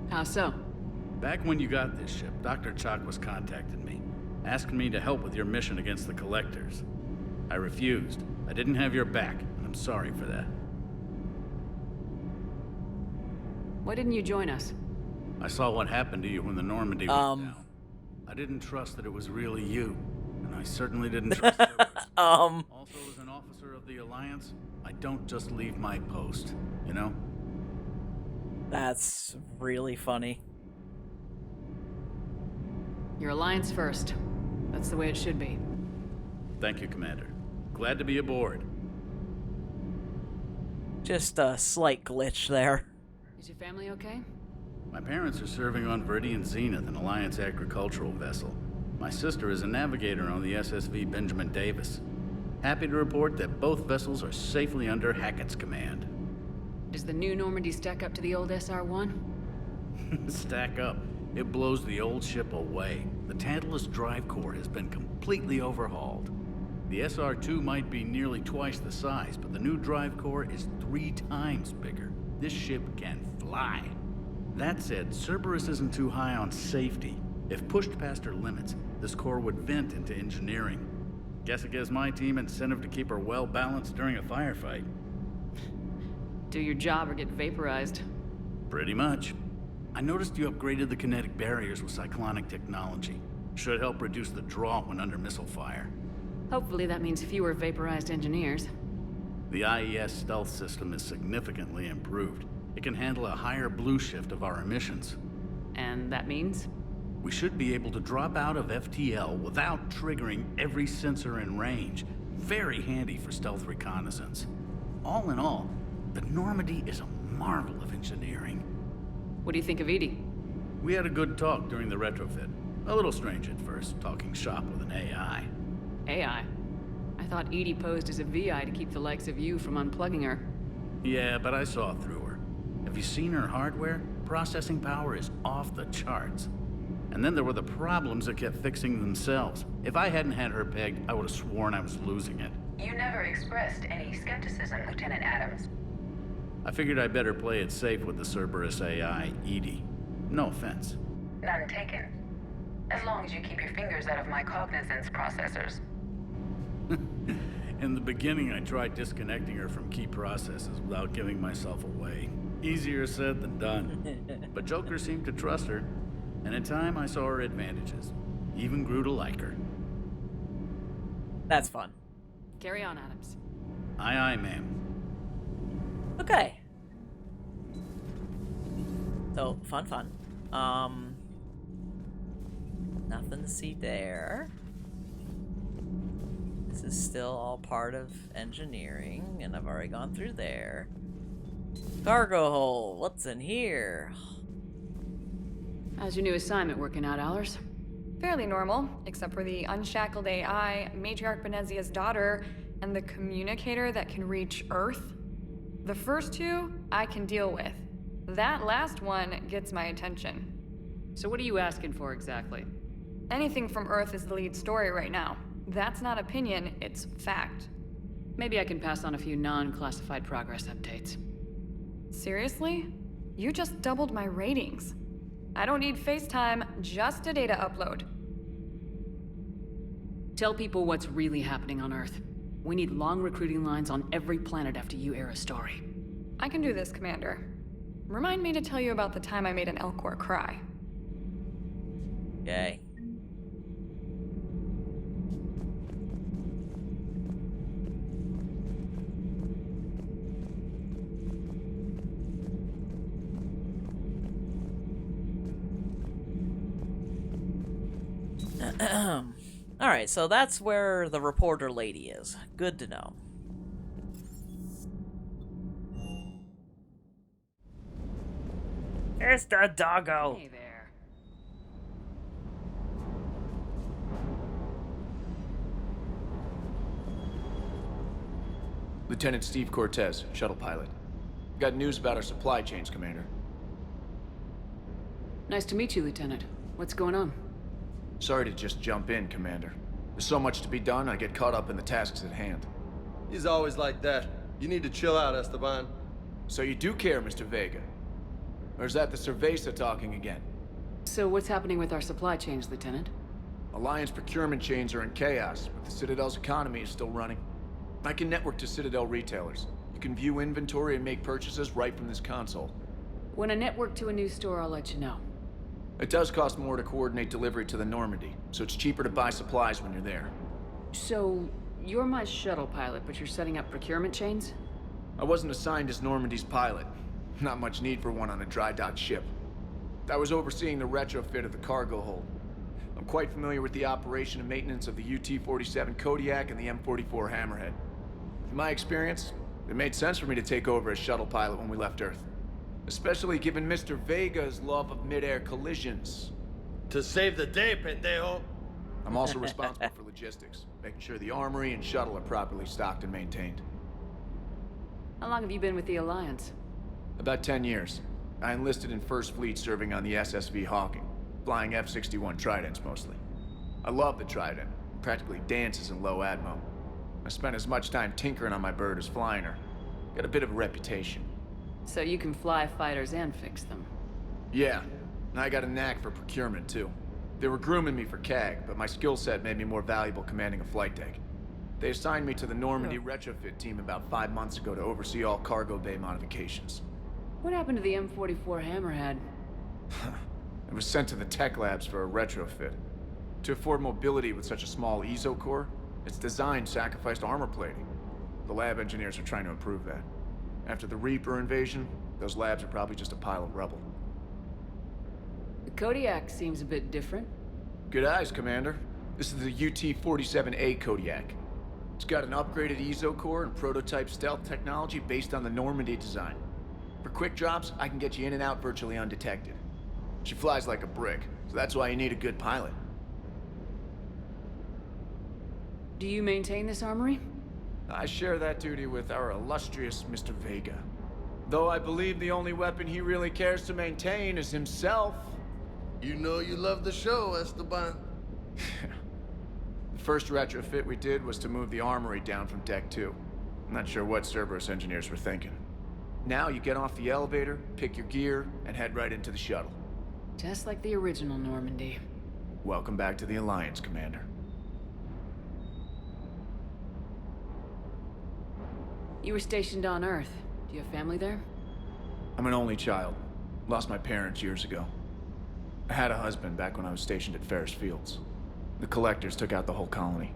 How so? Back when you got this ship, Dr. Chalk was contacting me, asking me to help with your mission against the Collectors. I refused. I didn't have your back, and I'm sorry for that. Why didn't you join us? I saw what happened to you when the Normandy went down. I didn't trust that it was really you, and I certainly didn't trust Cerberus. Also, as an officer of the Alliance, I don't just leave my post, you know? That's really funny. Your Alliance first. That's the way it should be. Thank you, Commander. Glad to be aboard. Just a slight glitch there. Is your family okay? My parents are serving on Viridian Zenith, an Alliance agricultural vessel. My sister is a navigator on the SSV Benjamin Davis. Happy to report that both vessels are safely under Hackett's command. Does the new Normandy stack up to the old SR-1? Stack up. It blows the old ship away. The Tantalus drive core has been completely overhauled. The SR-2 might be nearly twice the size, but the new drive core is 3 times bigger. This ship can fly. That said, Cerberus isn't too high on safety. If pushed past her limits, this core would vent into engineering. Guess it gives my team incentive to keep her well balanced during a firefight. Do your job or get vaporized. Pretty much. I noticed you upgraded the kinetic barriers with cyclonic technology. Should help reduce the draw when under missile fire. Hopefully that means fewer vaporized engineers. The IES stealth system is significantly improved. It can handle a higher blue shift of our emissions. And that means? We should be able to drop out of FTL without triggering every sensor in range. Very handy for stealth reconnaissance. All in all, the Normandy is a marvel of engineering. What do you think of Edie? We had a good talk during the retrofit. A little strange at first, talking shop with an AI. AI? I thought Edie posed as a VI to keep the likes of you from unplugging her. Yeah, but I saw through her. Have you seen her hardware? Processing power is off the charts. And then there were the problems that kept fixing themselves. If I hadn't had her pegged, I would have sworn I was losing it. You never expressed any skepticism, Lieutenant Adams. I figured I'd better play it safe with the Cerberus AI, Edie. No offense. None taken. As long as you keep your fingers out of my cognizance processors. In the beginning, I tried disconnecting her from key processes without giving myself away. Easier said than done. But Joker seemed to trust her, and in time I saw her advantages. Even grew to like her. That's fun. Carry on, Adams. Aye, aye, ma'am. Okay. So, fun. Nothing to see there. This is still all part of engineering, and I've already gone through there. Cargo hold, what's in here? How's your new assignment working out, Allers? Fairly normal, except for the unshackled AI, Matriarch Benezia's daughter, and the communicator that can reach Earth. The first two, I can deal with. That last one gets my attention. So what are you asking for exactly? Anything from Earth is the lead story right now. That's not opinion, it's fact. Maybe I can pass on a few non-classified progress updates. Seriously? You just doubled my ratings. I don't need FaceTime, just a data upload. Tell people what's really happening on Earth. We need long recruiting lines on every planet after you air a story. I can do this, Commander. Remind me to tell you about the time I made an Elcor cry. Okay. Alright, so that's where the reporter lady is. Good to know. It's the doggo. Hey there. Lieutenant Steve Cortez, shuttle pilot. Got news about our supply chains, Commander. Nice to meet you, Lieutenant. What's going on? Sorry to just jump in, Commander. There's so much to be done, I get caught up in the tasks at hand. He's always like that. You need to chill out, Esteban. So you do care, Mr. Vega? Or is that the Cerveza talking again? So what's happening with our supply chains, Lieutenant? Alliance procurement chains are in chaos, but the Citadel's economy is still running. I can network to Citadel retailers. You can view inventory and make purchases right from this console. When I network to a new store, I'll let you know. It does cost more to coordinate delivery to the Normandy, so it's cheaper to buy supplies when you're there. So, you're my shuttle pilot, but you're setting up procurement chains? I wasn't assigned as Normandy's pilot. Not much need for one on a dry dock ship. I was overseeing the retrofit of the cargo hold. I'm quite familiar with the operation and maintenance of the UT-47 Kodiak and the M44 Hammerhead. In my experience, it made sense for me to take over as shuttle pilot when we left Earth. Especially given Mr. Vega's love of mid-air collisions. To save the day, pendejo. I'm also responsible for logistics, making sure the armory and shuttle are properly stocked and maintained. How long have you been with the Alliance? About 10 years. I enlisted in First Fleet serving on the SSV Hawking, flying F-61 Tridents mostly. I love the Trident, it practically dances in low atmo. I spent as much time tinkering on my bird as flying her. Got a bit of a reputation. So you can fly fighters and fix them? Yeah, and I got a knack for procurement too. They were grooming me for CAG, but my skill set made me more valuable commanding a flight deck. They assigned me to the Normandy retrofit team about 5 months ago to oversee all cargo bay modifications. What happened to the M44 Hammerhead? It was sent to the tech labs for a retrofit. To afford mobility with such a small ESO core, its design sacrificed armor plating. The lab engineers are trying to improve that. After the Reaper invasion, those labs are probably just a pile of rubble. The Kodiak seems a bit different. Good eyes, Commander. This is the UT-47A Kodiak. It's got an upgraded ESO core and prototype stealth technology based on the Normandy design. For quick drops, I can get you in and out virtually undetected. She flies like a brick, so that's why you need a good pilot. Do you maintain this armory? I share that duty with our illustrious Mr. Vega. Though I believe the only weapon he really cares to maintain is himself. You know you love the show, Esteban. The first retrofit we did was to move the armory down from Deck 2. I'm not sure what Cerberus engineers were thinking. Now you get off the elevator, pick your gear, and head right into the shuttle. Just like the original Normandy. Welcome back to the Alliance, Commander. You were stationed on Earth. Do you have family there? I'm an only child. Lost my parents years ago. I had a husband back when I was stationed at Ferris Fields. The Collectors took out the whole colony.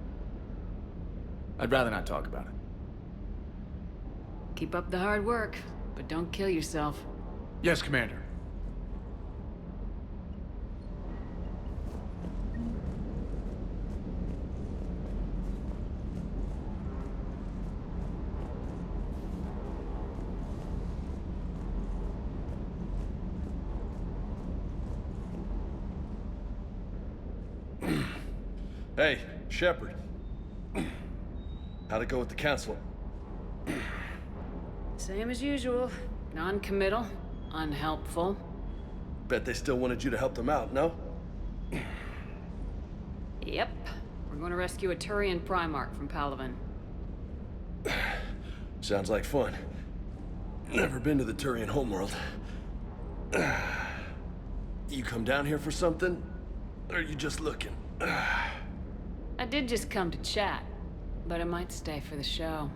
I'd rather not talk about it. Keep up the hard work, but don't kill yourself. Yes, Commander. Hey, Shepard. How'd it go with the council? Same as usual. Non-committal, unhelpful. Bet they still wanted you to help them out, no? Yep. We're going to rescue a Turian Primarch from Palaven. Sounds like fun. Never been to the Turian homeworld. You come down here for something? Or are you just looking? I did just come to chat, but I might stay for the show.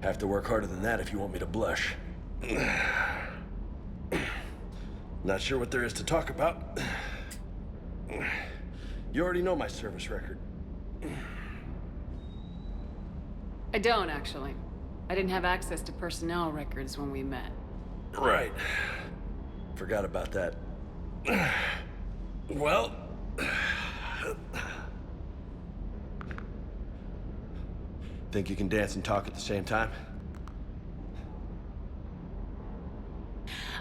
Have to work harder than that if you want me to blush. Not sure what there is to talk about. You already know my service record. I don't, actually. I didn't have access to personnel records when we met. Right. Forgot about that. Well... Think you can dance and talk at the same time?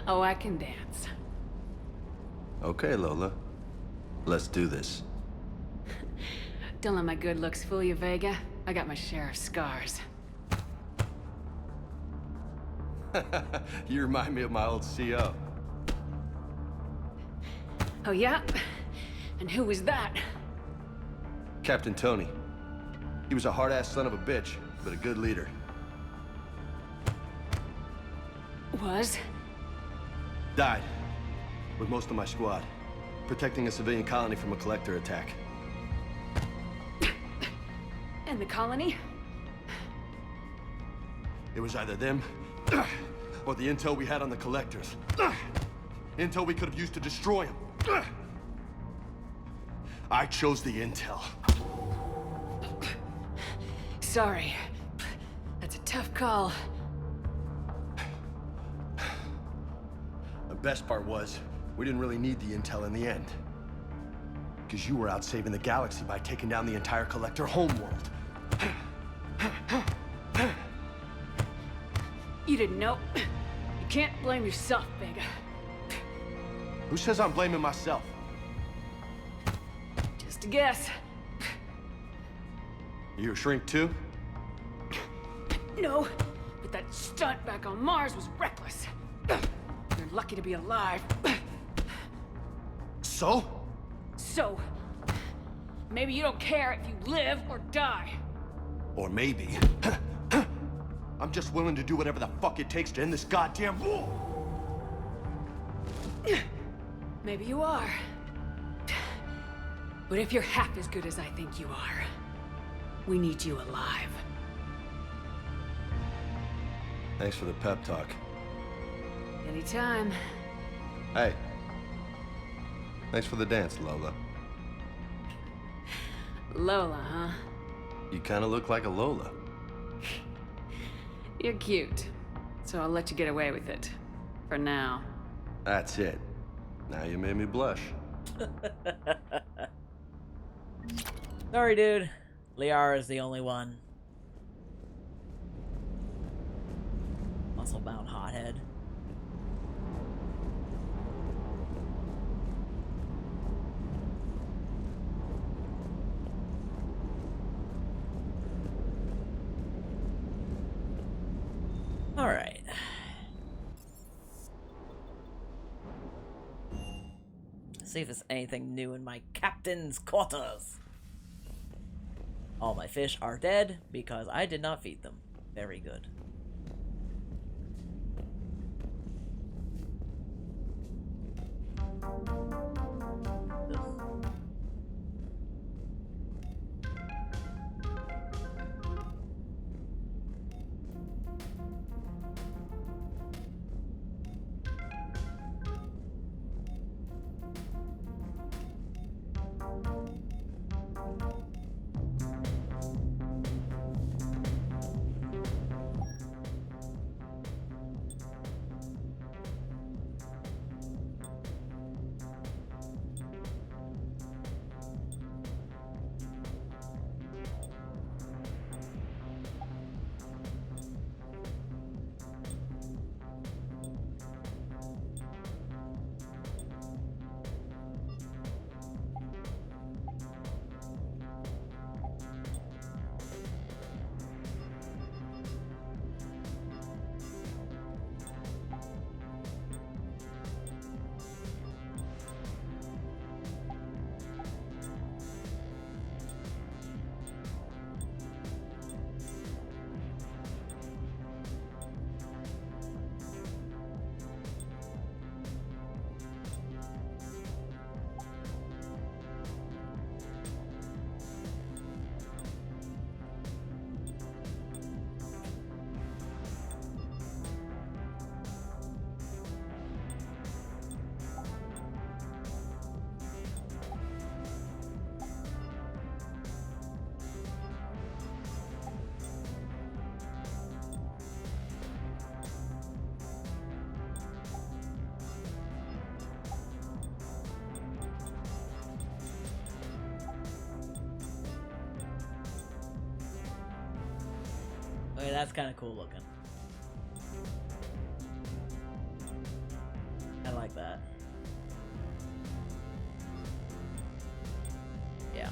Oh, I can dance. Okay, Lola. Let's do this. Don't let my good looks fool you, Vega. I got my share of scars. You remind me of my old CO. Oh, yeah? And who was that? Captain Tony. He was a hard-ass son of a bitch, but a good leader. Was? Died. With most of my squad. Protecting a civilian colony from a collector attack. And the colony? It was either them, or the intel we had on the collectors. Intel we could have used to destroy them. I chose the intel. Sorry. That's a tough call. The best part was, we didn't really need the intel in the end. Because you were out saving the galaxy by taking down the entire collector homeworld. You didn't know. You can't blame yourself, Vega. Who says I'm blaming myself? Just a guess. You a shrink too? No, but that stunt back on Mars was reckless. You're lucky to be alive. So? So, maybe you don't care if you live or die. Or maybe... I'm just willing to do whatever the fuck it takes to end this goddamn war! Maybe you are. But if you're half as good as I think you are, we need you alive. Thanks for the pep talk. Anytime. Hey. Thanks for the dance, Lola. Lola, huh? You kinda look like a Lola. You're cute, so I'll let you get away with it. For now. That's it. Now you made me blush. Sorry, dude. Liara is the only one. Muscle-bound hothead. All right. See if there's anything new in my captain's quarters. All my fish are dead because I did not feed them. Very good. Okay, that's kind of cool looking. I like that. Yeah.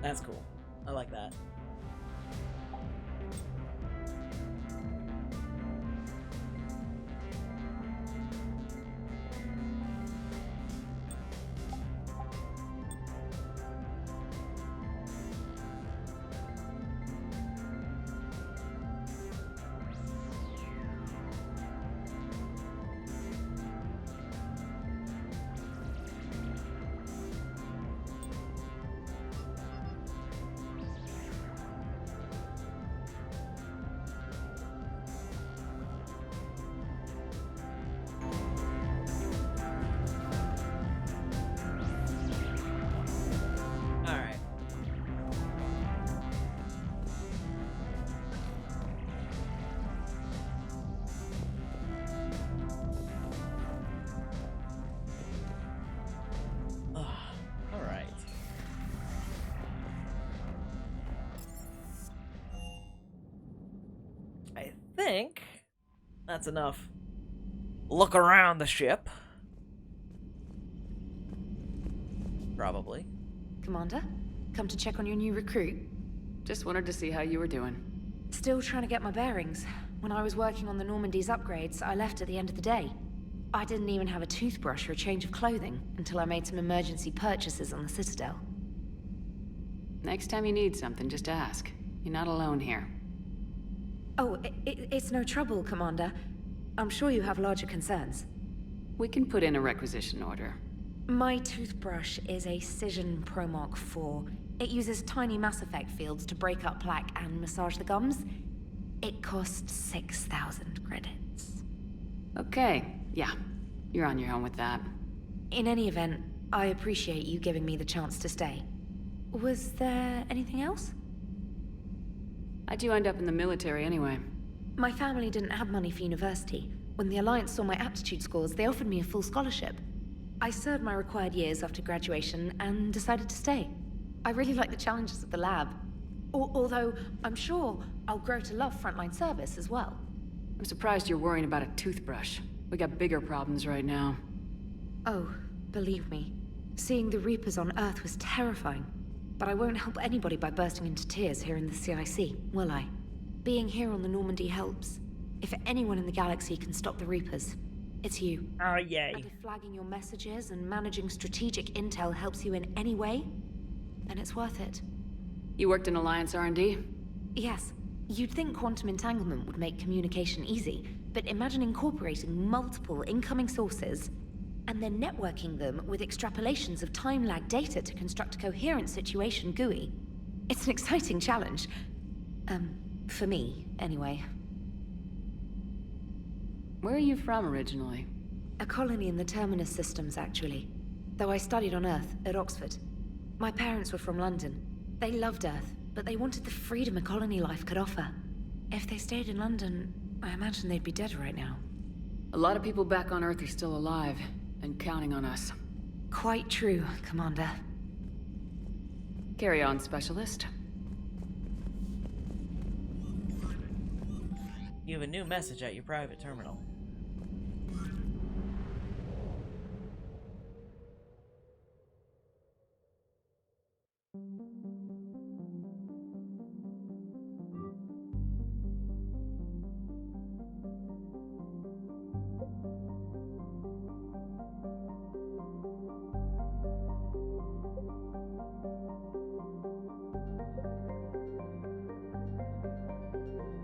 That's cool. I like that. Alright. Alright. I think that's enough. Look around the ship. Probably. Commander, come to check on your new recruit. Just wanted to see how you were doing. Still trying to get my bearings. When I was working on the Normandy's upgrades, I left at the end of the day. I didn't even have a toothbrush or a change of clothing until I made some emergency purchases on the Citadel. Next time you need something, just ask. You're not alone here. Oh, it's no trouble, Commander. I'm sure you have larger concerns. We can put in a requisition order. My toothbrush is a Cision Pro Mark IV. It uses tiny Mass Effect fields to break up plaque and massage the gums. It costs 6,000 credits. Okay, yeah. You're on your own with that. In any event, I appreciate you giving me the chance to stay. Was there anything else? How'd you end up in the military anyway? My family didn't have money for university. When the Alliance saw my aptitude scores, they offered me a full scholarship. I served my required years after graduation and decided to stay. I really like the challenges of the lab. Although, I'm sure I'll grow to love frontline service as well. I'm surprised you're worrying about a toothbrush. We got bigger problems right now. Oh, believe me. Seeing the Reapers on Earth was terrifying. But I won't help anybody by bursting into tears here in the CIC, will I? Being here on the Normandy helps. If anyone in the galaxy can stop the Reapers, it's you. Oh, yay. And if flagging your messages and managing strategic intel helps you in any way, then it's worth it. You worked in Alliance R&D? Yes. You'd think quantum entanglement would make communication easy, but imagine incorporating multiple incoming sources and then networking them with extrapolations of time-lag data to construct a coherent situation GUI. It's an exciting challenge. For me, anyway. Where are you from originally? A colony in the Terminus systems, actually. Though I studied on Earth, at Oxford. My parents were from London. They loved Earth, but they wanted the freedom a colony life could offer. If they stayed in London, I imagine they'd be dead right now. A lot of people back on Earth are still alive, and counting on us. Quite true, Commander. Carry on, Specialist. You have a new message at your private terminal.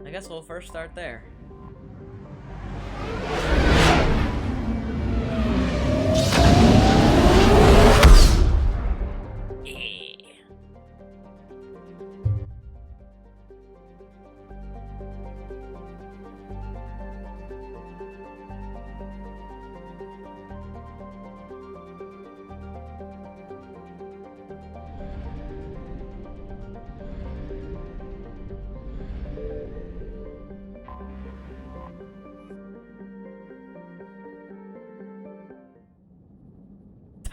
I guess we'll first start there.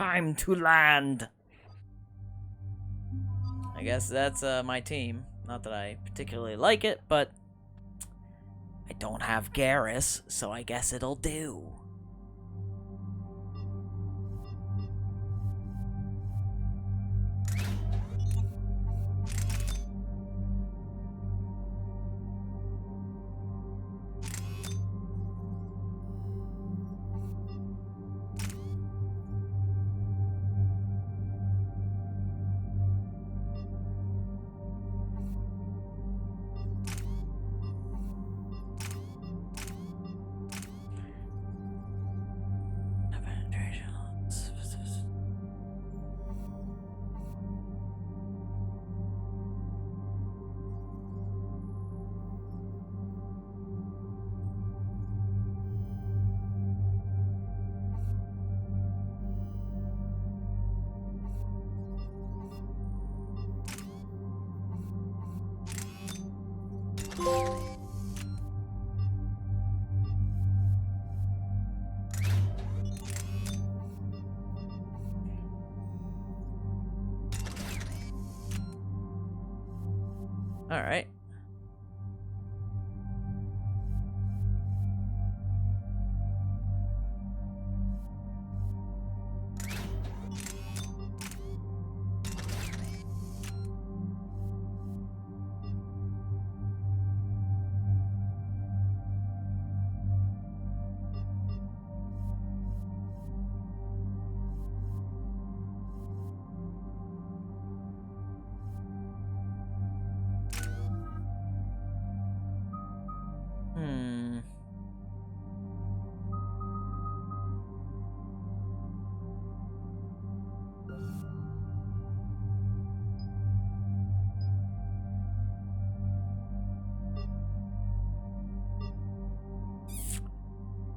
Time to land. I guess that's my team. Not that I particularly like it, but I don't have Garrus, so I guess it'll do. All right.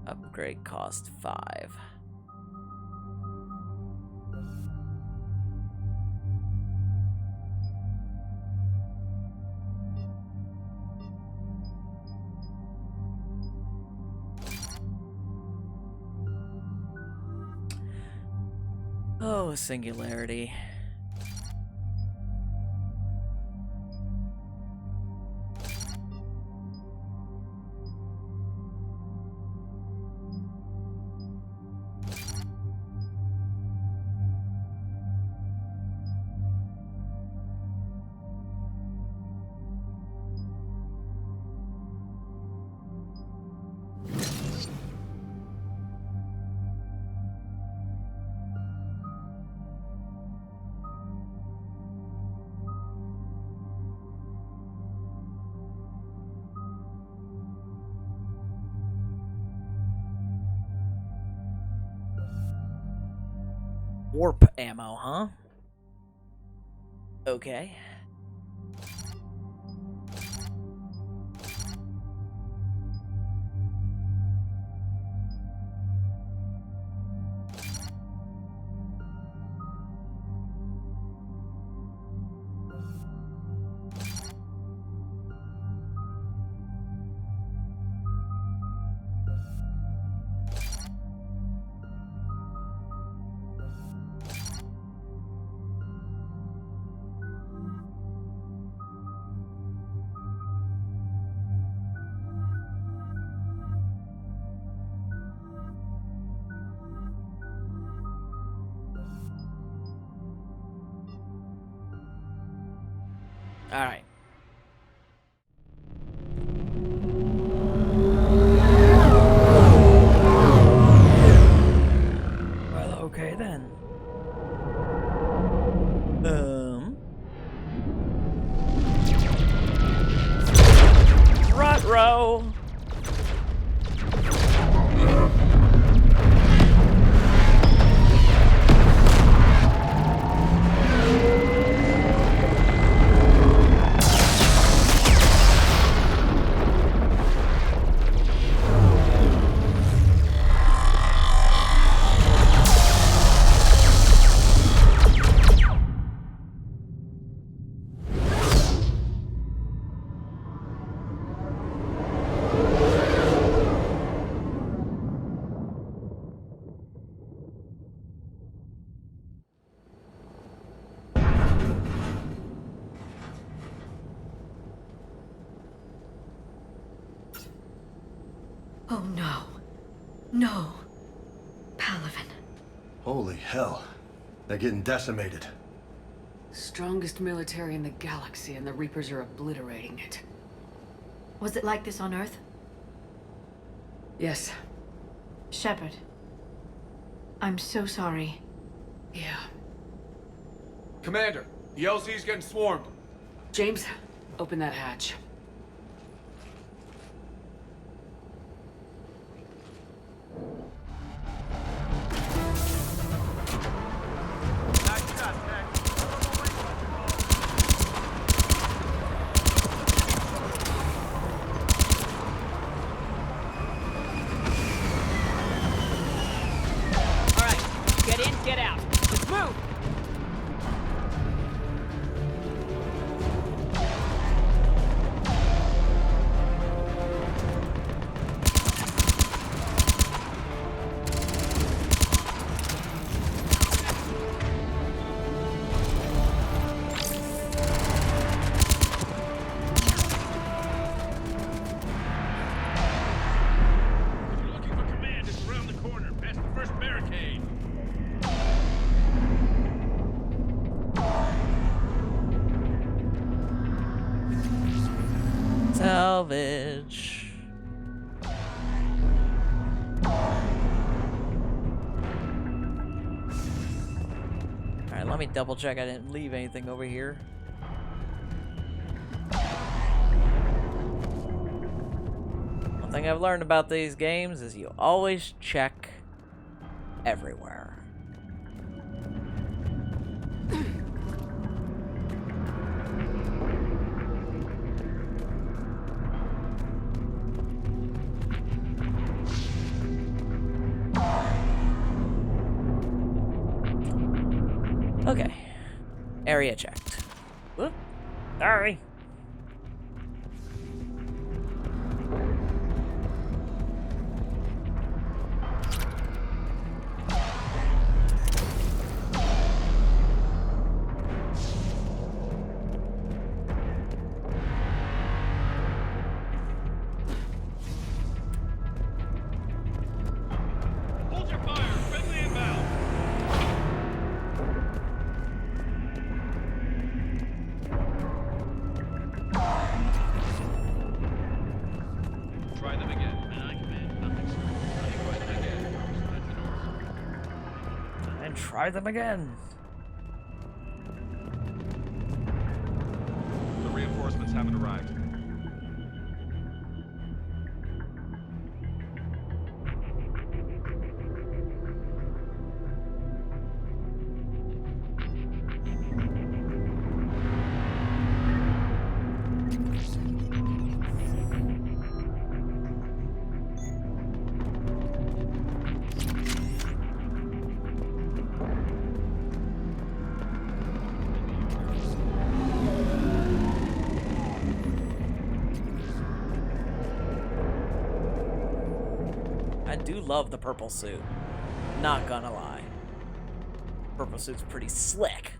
Upgrade cost 5. Oh, singularity. Warp ammo, huh? Okay. All right. Well, okay then. Rut-row. No. Palavin. Holy hell. They're getting decimated. Strongest military in the galaxy, and the Reapers are obliterating it. Was it like this on Earth? Yes. Shepard. I'm so sorry. Yeah. Commander, the LZ's getting swarmed. James, open that hatch. Get out. Let's move. Salvage. Alright, let me double check I didn't leave anything over here. One thing I've learned about these games is you always check everywhere. Okay. Area checked. Whoop. Sorry. Hold your fire. Friendly inbound. Try them again. And I command nothing, sir. Any question again. That's an order. And try them again. The reinforcements haven't arrived. I do love the purple suit. Not gonna lie. Purple suit's pretty slick.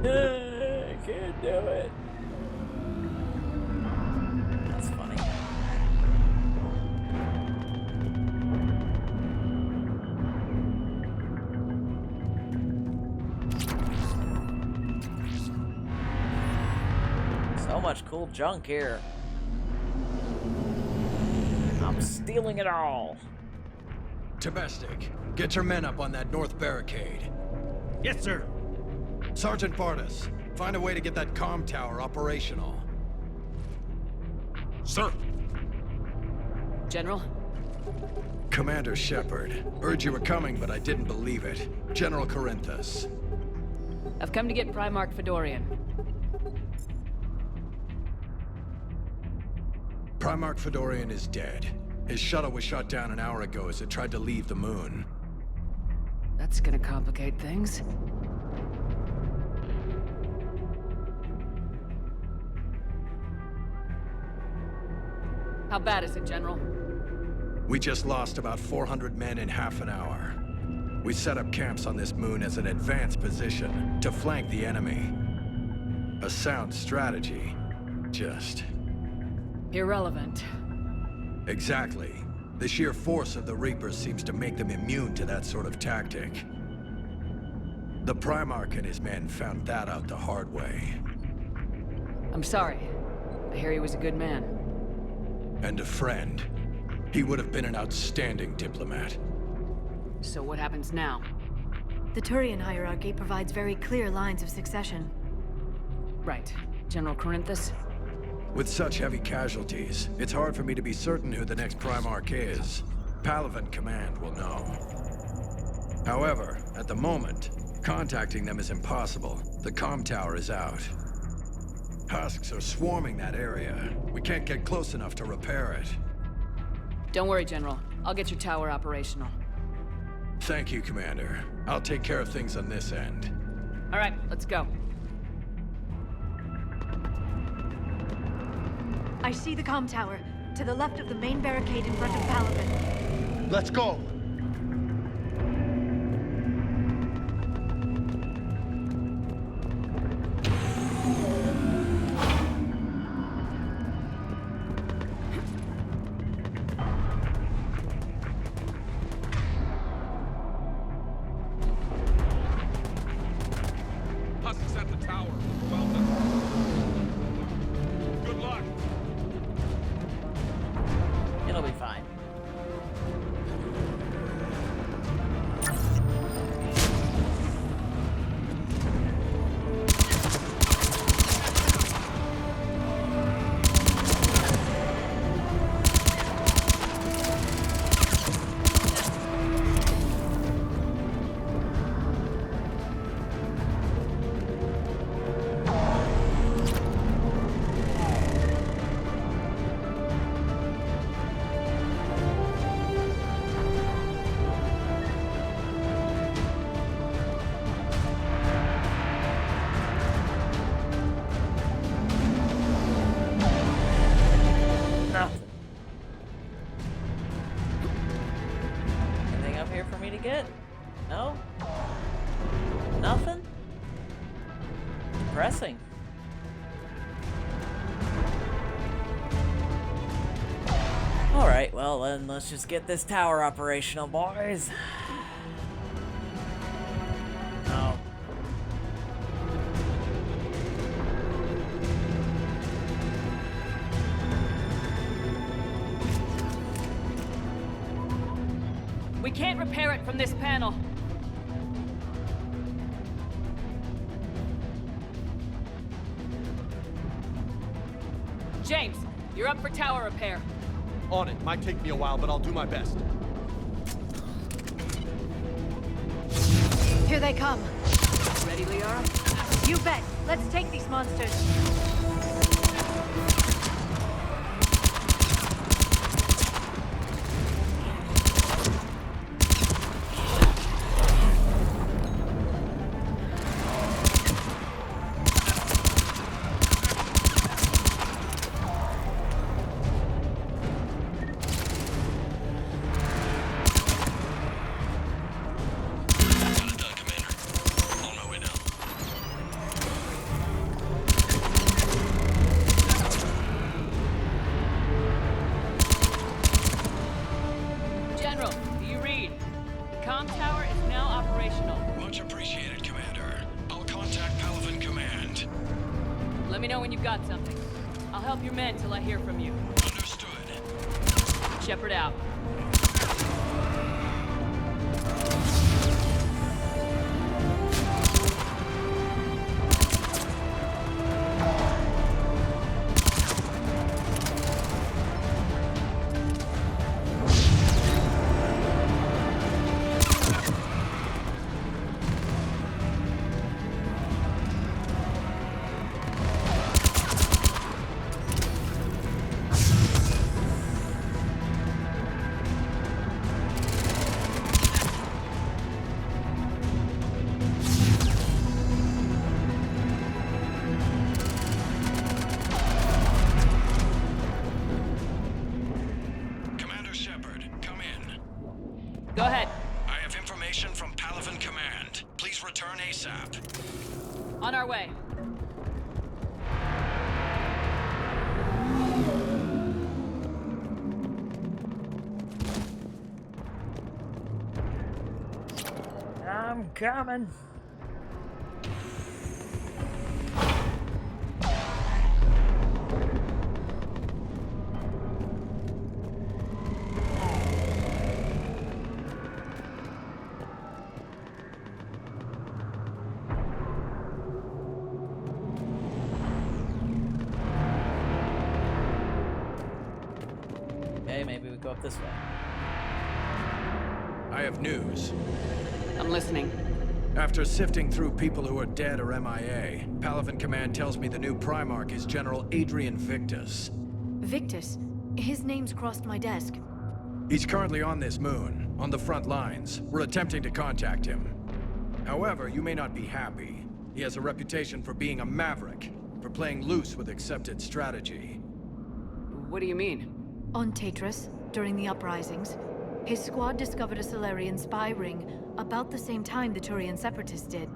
I can't do it. That's funny. So much cool junk here. I'm stealing it all. Domestic, get your men up on that north barricade. Yes, sir. Sergeant Bartis, find a way to get that comm tower operational. Sir. General? Commander Shepard. Heard you were coming, but I didn't believe it. General Corinthus. I've come to get Primarch Fedorian. Primarch Fedorian is dead. His shuttle was shot down an hour ago as it tried to leave the moon. That's gonna complicate things. How bad is it, General? We just lost about 400 men in half an hour. We set up camps on this moon as an advanced position to flank the enemy. A sound strategy. Just... irrelevant. Exactly. The sheer force of the Reapers seems to make them immune to that sort of tactic. The Primarch and his men found that out the hard way. I'm sorry. I hear he was a good man. And a friend. He would have been an outstanding diplomat. So what happens now? The Turian hierarchy provides very clear lines of succession. Right. General Corinthus? With such heavy casualties, it's hard for me to be certain who the next Primarch is. Palaven Command will know. However, at the moment, contacting them is impossible. The comm tower is out. Husks are swarming that area. We can't get close enough to repair it. Don't worry, General. I'll get your tower operational. Thank you, Commander. I'll take care of things on this end. All right, let's go. I see the comm tower, to the left of the main barricade in front of Palaven. Let's go! Husks at the tower. Well done. Good luck. It'll be fine. Anything up here for me to get? No? Nothing? Depressing. Alright, well then let's just get this tower operational, boys. Oh. We can't repair it from this panel. James, you're up for tower repair. On it. Might take me a while, but I'll do my best. Here they come. Ready, Liara? You bet. Let's take these monsters. General, do you read? The comm tower is now operational. Much appreciated, Commander. I'll contact Palaven Command. Let me know when you've got something. I'll help your men till I hear from you. Understood. Shepard out. Commander Shepard, come in. Go ahead. I have information from Palaven Command. Please return ASAP. On our way. I'm coming. Okay, maybe we go up this way. I have news. I'm listening. After sifting through people who are dead or MIA, Palaven Command tells me the new Primarch is General Adrian Victus. Victus? His name's crossed my desk. He's currently on this moon, on the front lines. We're attempting to contact him. However, you may not be happy. He has a reputation for being a maverick, for playing loose with accepted strategy. What do you mean? On Tatris, during the uprisings, his squad discovered a Solarian spy ring about the same time the Turian Separatists did.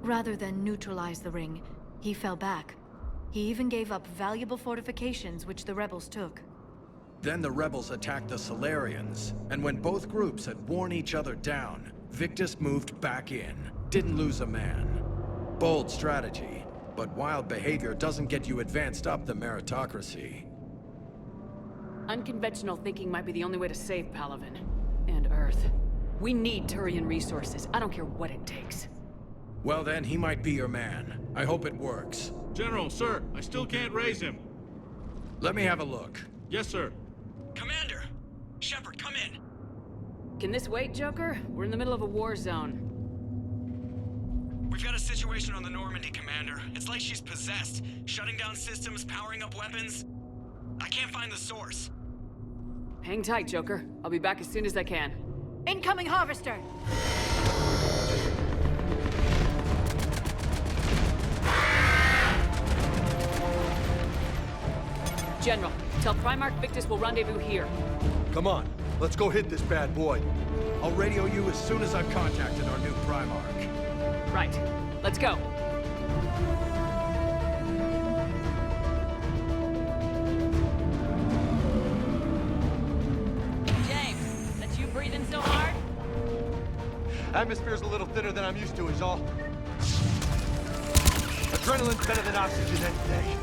Rather than neutralize the ring, he fell back. He even gave up valuable fortifications which the rebels took. Then the rebels attacked the Solarians, and when both groups had worn each other down, Victus moved back in, didn't lose a man. Bold strategy, but wild behavior doesn't get you advanced up the meritocracy. Unconventional thinking might be the only way to save Palaven. And Earth. We need Turian resources. I don't care what it takes. Well then, he might be your man. I hope it works. General, sir, I still can't raise him. Let me have a look. Yes, sir. Commander! Shepard, come in! Can this wait, Joker? We're in the middle of a war zone. We've got a situation on the Normandy, Commander. It's like she's possessed. Shutting down systems, powering up weapons. I can't find the source. Hang tight, Joker. I'll be back as soon as I can. Incoming harvester! General, tell Primarch Victus we'll rendezvous here. Come on, let's go hit this bad boy. I'll radio you as soon as I've contacted our new Primarch. Right. Let's go. James, that's you breathing so hard? Atmosphere's a little thinner than I'm used to is all. Adrenaline's better than oxygen any day.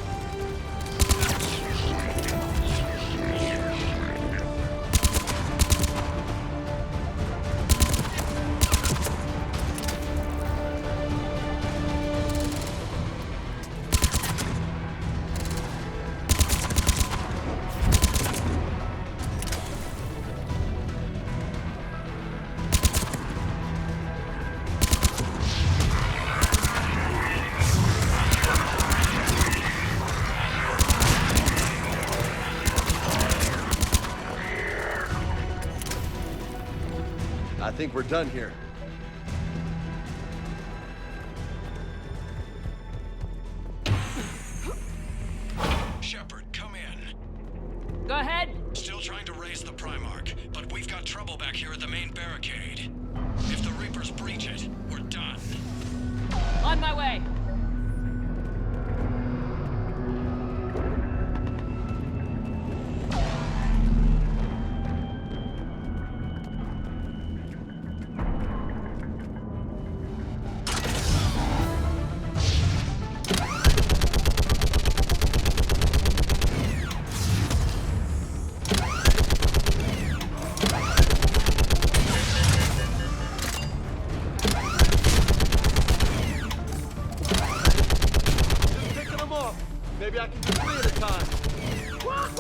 I think we're done here. Shepard, come in. Go ahead. Still trying to raise the Primarch, but we've got trouble back here at the main barricade. If the Reapers breach it, we're done. On my way. Maybe I can do 3 at a time. Wahoo!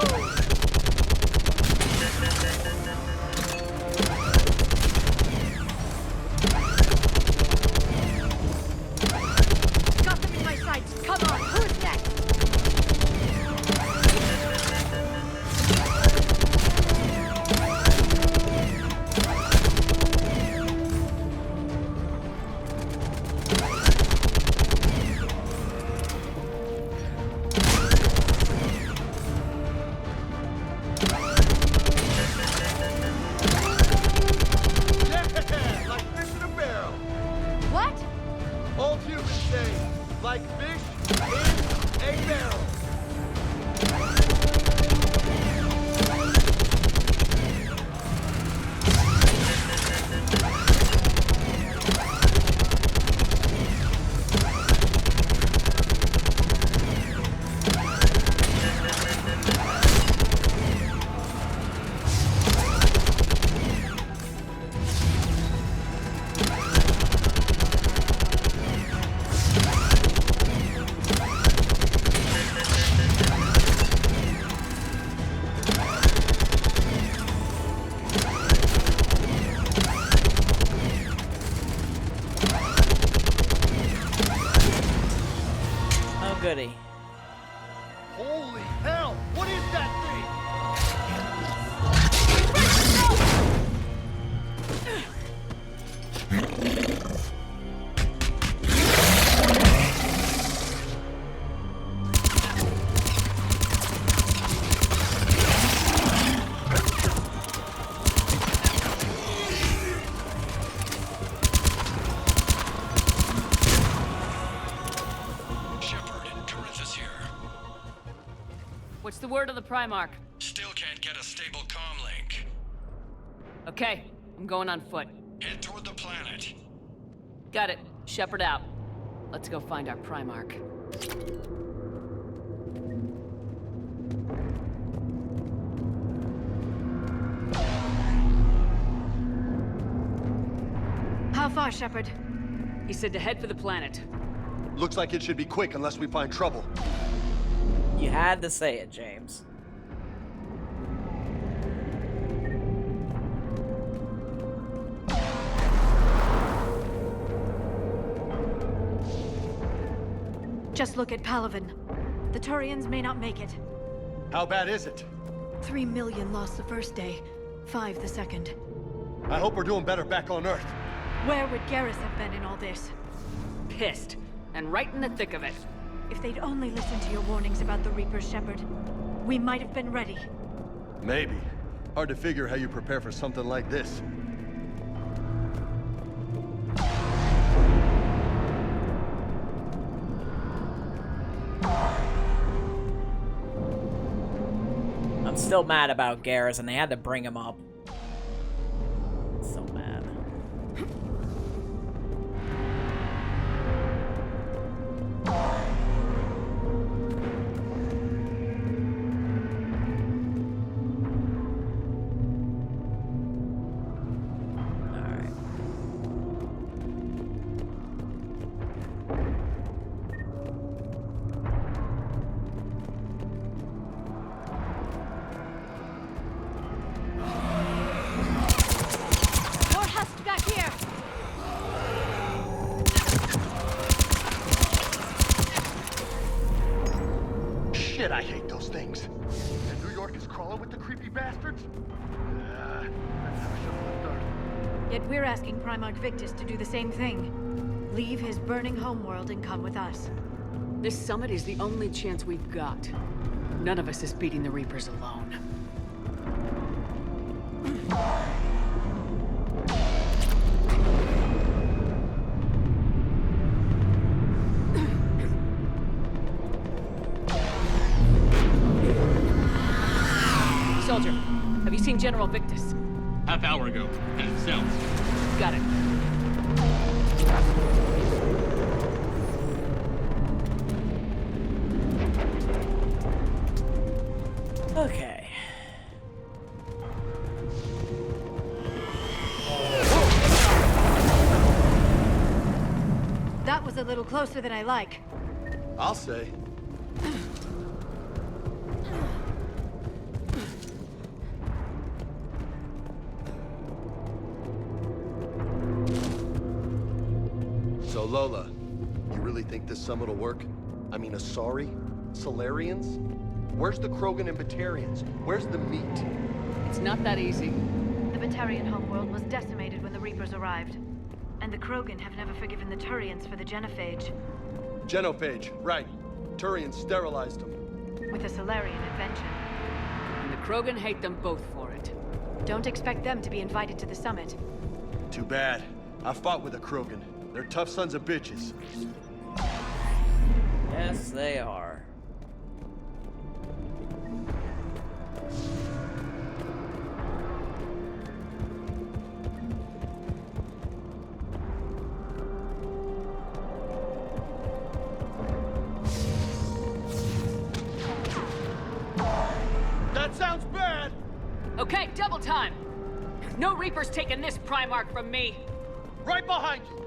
Got them in my sights. Come on, who's next? Yeah, like fish in a barrel. What? Old humans say, like fish in a barrel. Oh, goody. Holy hell! What is that thing? What's the word of the Primarch? Still can't get a stable comm link. Okay, I'm going on foot. Head toward the planet. Got it. Shepard out. Let's go find our Primarch. How far, Shepard? He said to head for the planet. Looks like it should be quick unless we find trouble. You had to say it, James. Just look at Palaven. The Turians may not make it. How bad is it? 3 million lost the first day, 5 the second. I hope we're doing better back on Earth. Where would Garrus have been in all this? Pissed. And right in the thick of it. If they'd only listened to your warnings about the Reapers, Shepard, we might have been ready. Maybe. Hard to figure how you prepare for something like this. I'm still mad about Garrus, and they had to bring him up. So mad. More husk back here! Shit, I hate those things. And New York is crawling with the creepy bastards? I never should have left Earth. Yet we're asking Primarch Victus to do the same thing. Leave his burning homeworld and come with us. This summit is the only chance we've got. None of us is beating the Reapers alone. Soldier, have you seen General Victus? Half hour ago, headed south. Got it. Okay. That was a little closer than I like. I'll say. So Lola, you really think this summit will work? I mean, Asari? Solarians? Where's the Krogan and Batarians? Where's the meat? It's not that easy. The Batarian homeworld was decimated when the Reapers arrived. And the Krogan have never forgiven the Turians for the genophage. Genophage, right. Turians sterilized them. With a Solarian invention. And the Krogan hate them both for it. Don't expect them to be invited to the summit. Too bad. I fought with a Krogan. They're tough sons of bitches. Yes, they are. That sounds bad! Okay, double time! No Reaper's taking this Primarch from me! Right behind you!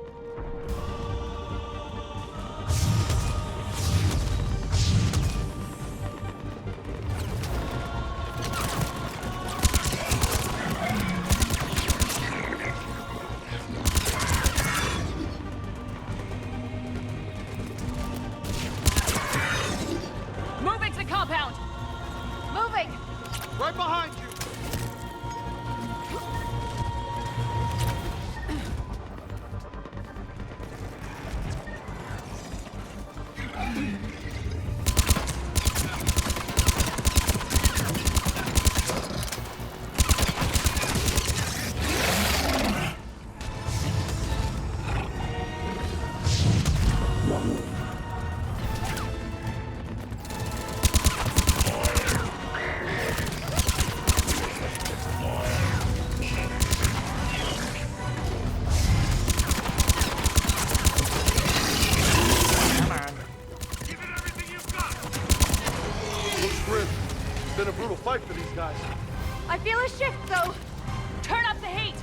Moving to compound! Moving! Right behind you! Been a brutal fight for these guys. I feel a shift, though. Turn up the heat!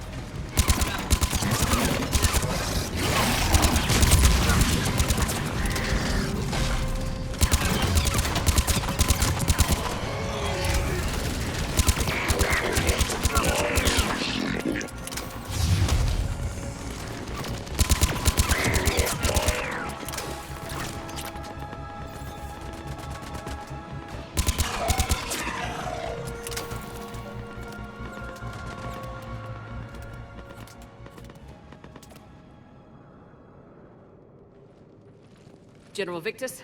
General Victus,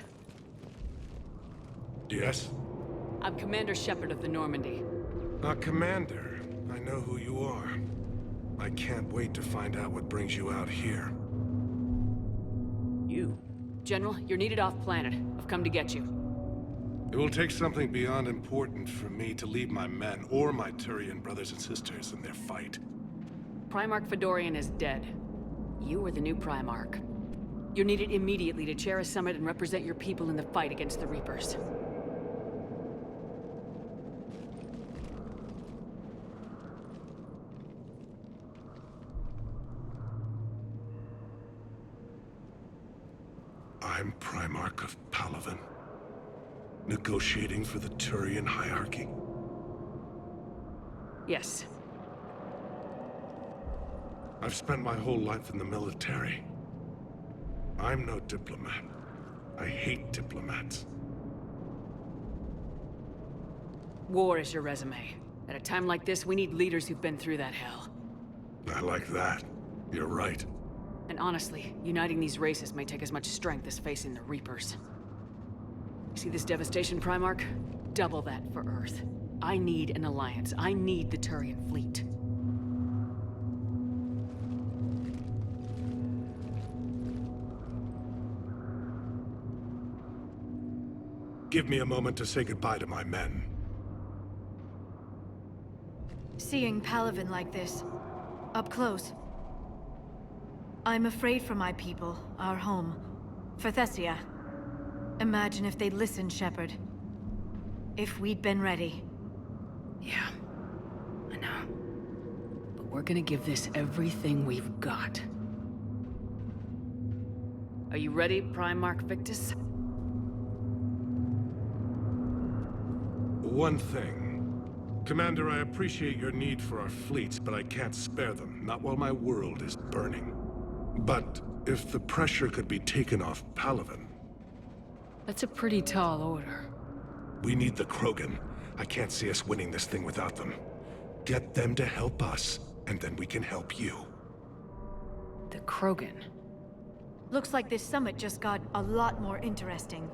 Yes? I'm Commander Shepard of the Normandy. Commander, I know who you are. I can't wait to find out what brings you out here. You? General, you're needed off-planet. I've come to get you. It will take something beyond important for me to leave my men or my Turian brothers and sisters in their fight. Primarch Fedorian is dead. You are the new Primarch. You're needed immediately to chair a summit and represent your people in the fight against the Reapers. I'm Primarch of Palaven, negotiating for the Turian hierarchy. Yes. I've spent my whole life in the military. I'm no diplomat. I hate diplomats. War is your resume. At a time like this, we need leaders who've been through that hell. I like that. You're right. And honestly, uniting these races may take as much strength as facing the Reapers. See this devastation, Primarch? Double that for Earth. I need an alliance. I need the Turian fleet. Give me a moment to say goodbye to my men. Seeing Palaven like this, up close. I'm afraid for my people, our home, for Thessia. Imagine if they'd listened, Shepard. If we'd been ready. Yeah, I know. But we're gonna give this everything we've got. Are you ready, Primarch Victus? Ready, Primarch Victus. One thing. Commander, I appreciate your need for our fleets, but I can't spare them, not while my world is burning. But if the pressure could be taken off Palaven... That's a pretty tall order. We need the Krogan. I can't see us winning this thing without them. Get them to help us, and then we can help you. The Krogan. Looks like this summit just got a lot more interesting.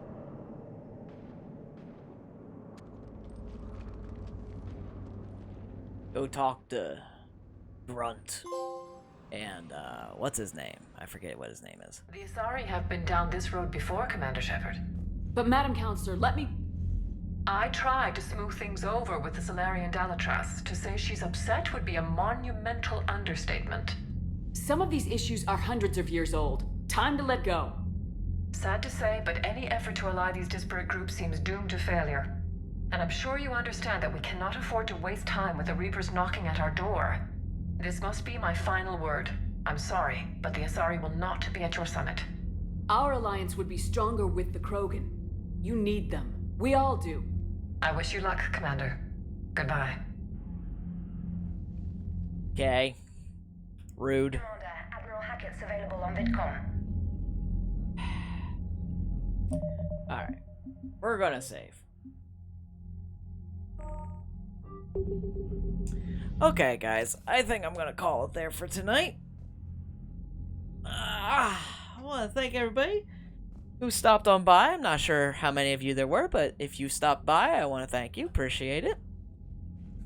Go talk to Grunt. And, what's his name? I forget what his name is. The Asari have been down this road before, Commander Shepard. But Madam Counselor, let me... I tried to smooth things over with the Solarian Dalatras. To say she's upset would be a monumental understatement. Some of these issues are hundreds of years old. Time to let go. Sad to say, but any effort to ally these disparate groups seems doomed to failure. And I'm sure you understand that we cannot afford to waste time with the Reapers knocking at our door. This must be my final word. I'm sorry, but the Asari will not be at your summit. Our alliance would be stronger with the Krogan. You need them. We all do. I wish you luck, Commander. Goodbye. Okay. Rude. Commander, Admiral Hackett's available on VidCom. Alright. We're gonna save. Okay, guys. I think I'm gonna call it there for tonight. I want to thank everybody who stopped on by. I'm not sure how many of you there were, but if you stopped by, I want to thank you. Appreciate it.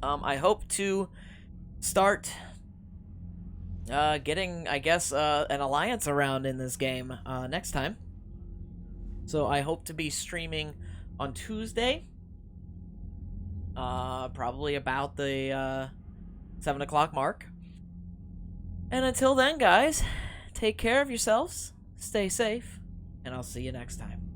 I hope to start getting, I guess, an alliance around in this game next time. So I hope to be streaming on Tuesday. Probably about the 7 o'clock mark. And until then, guys, take care of yourselves, stay safe, and I'll see you next time.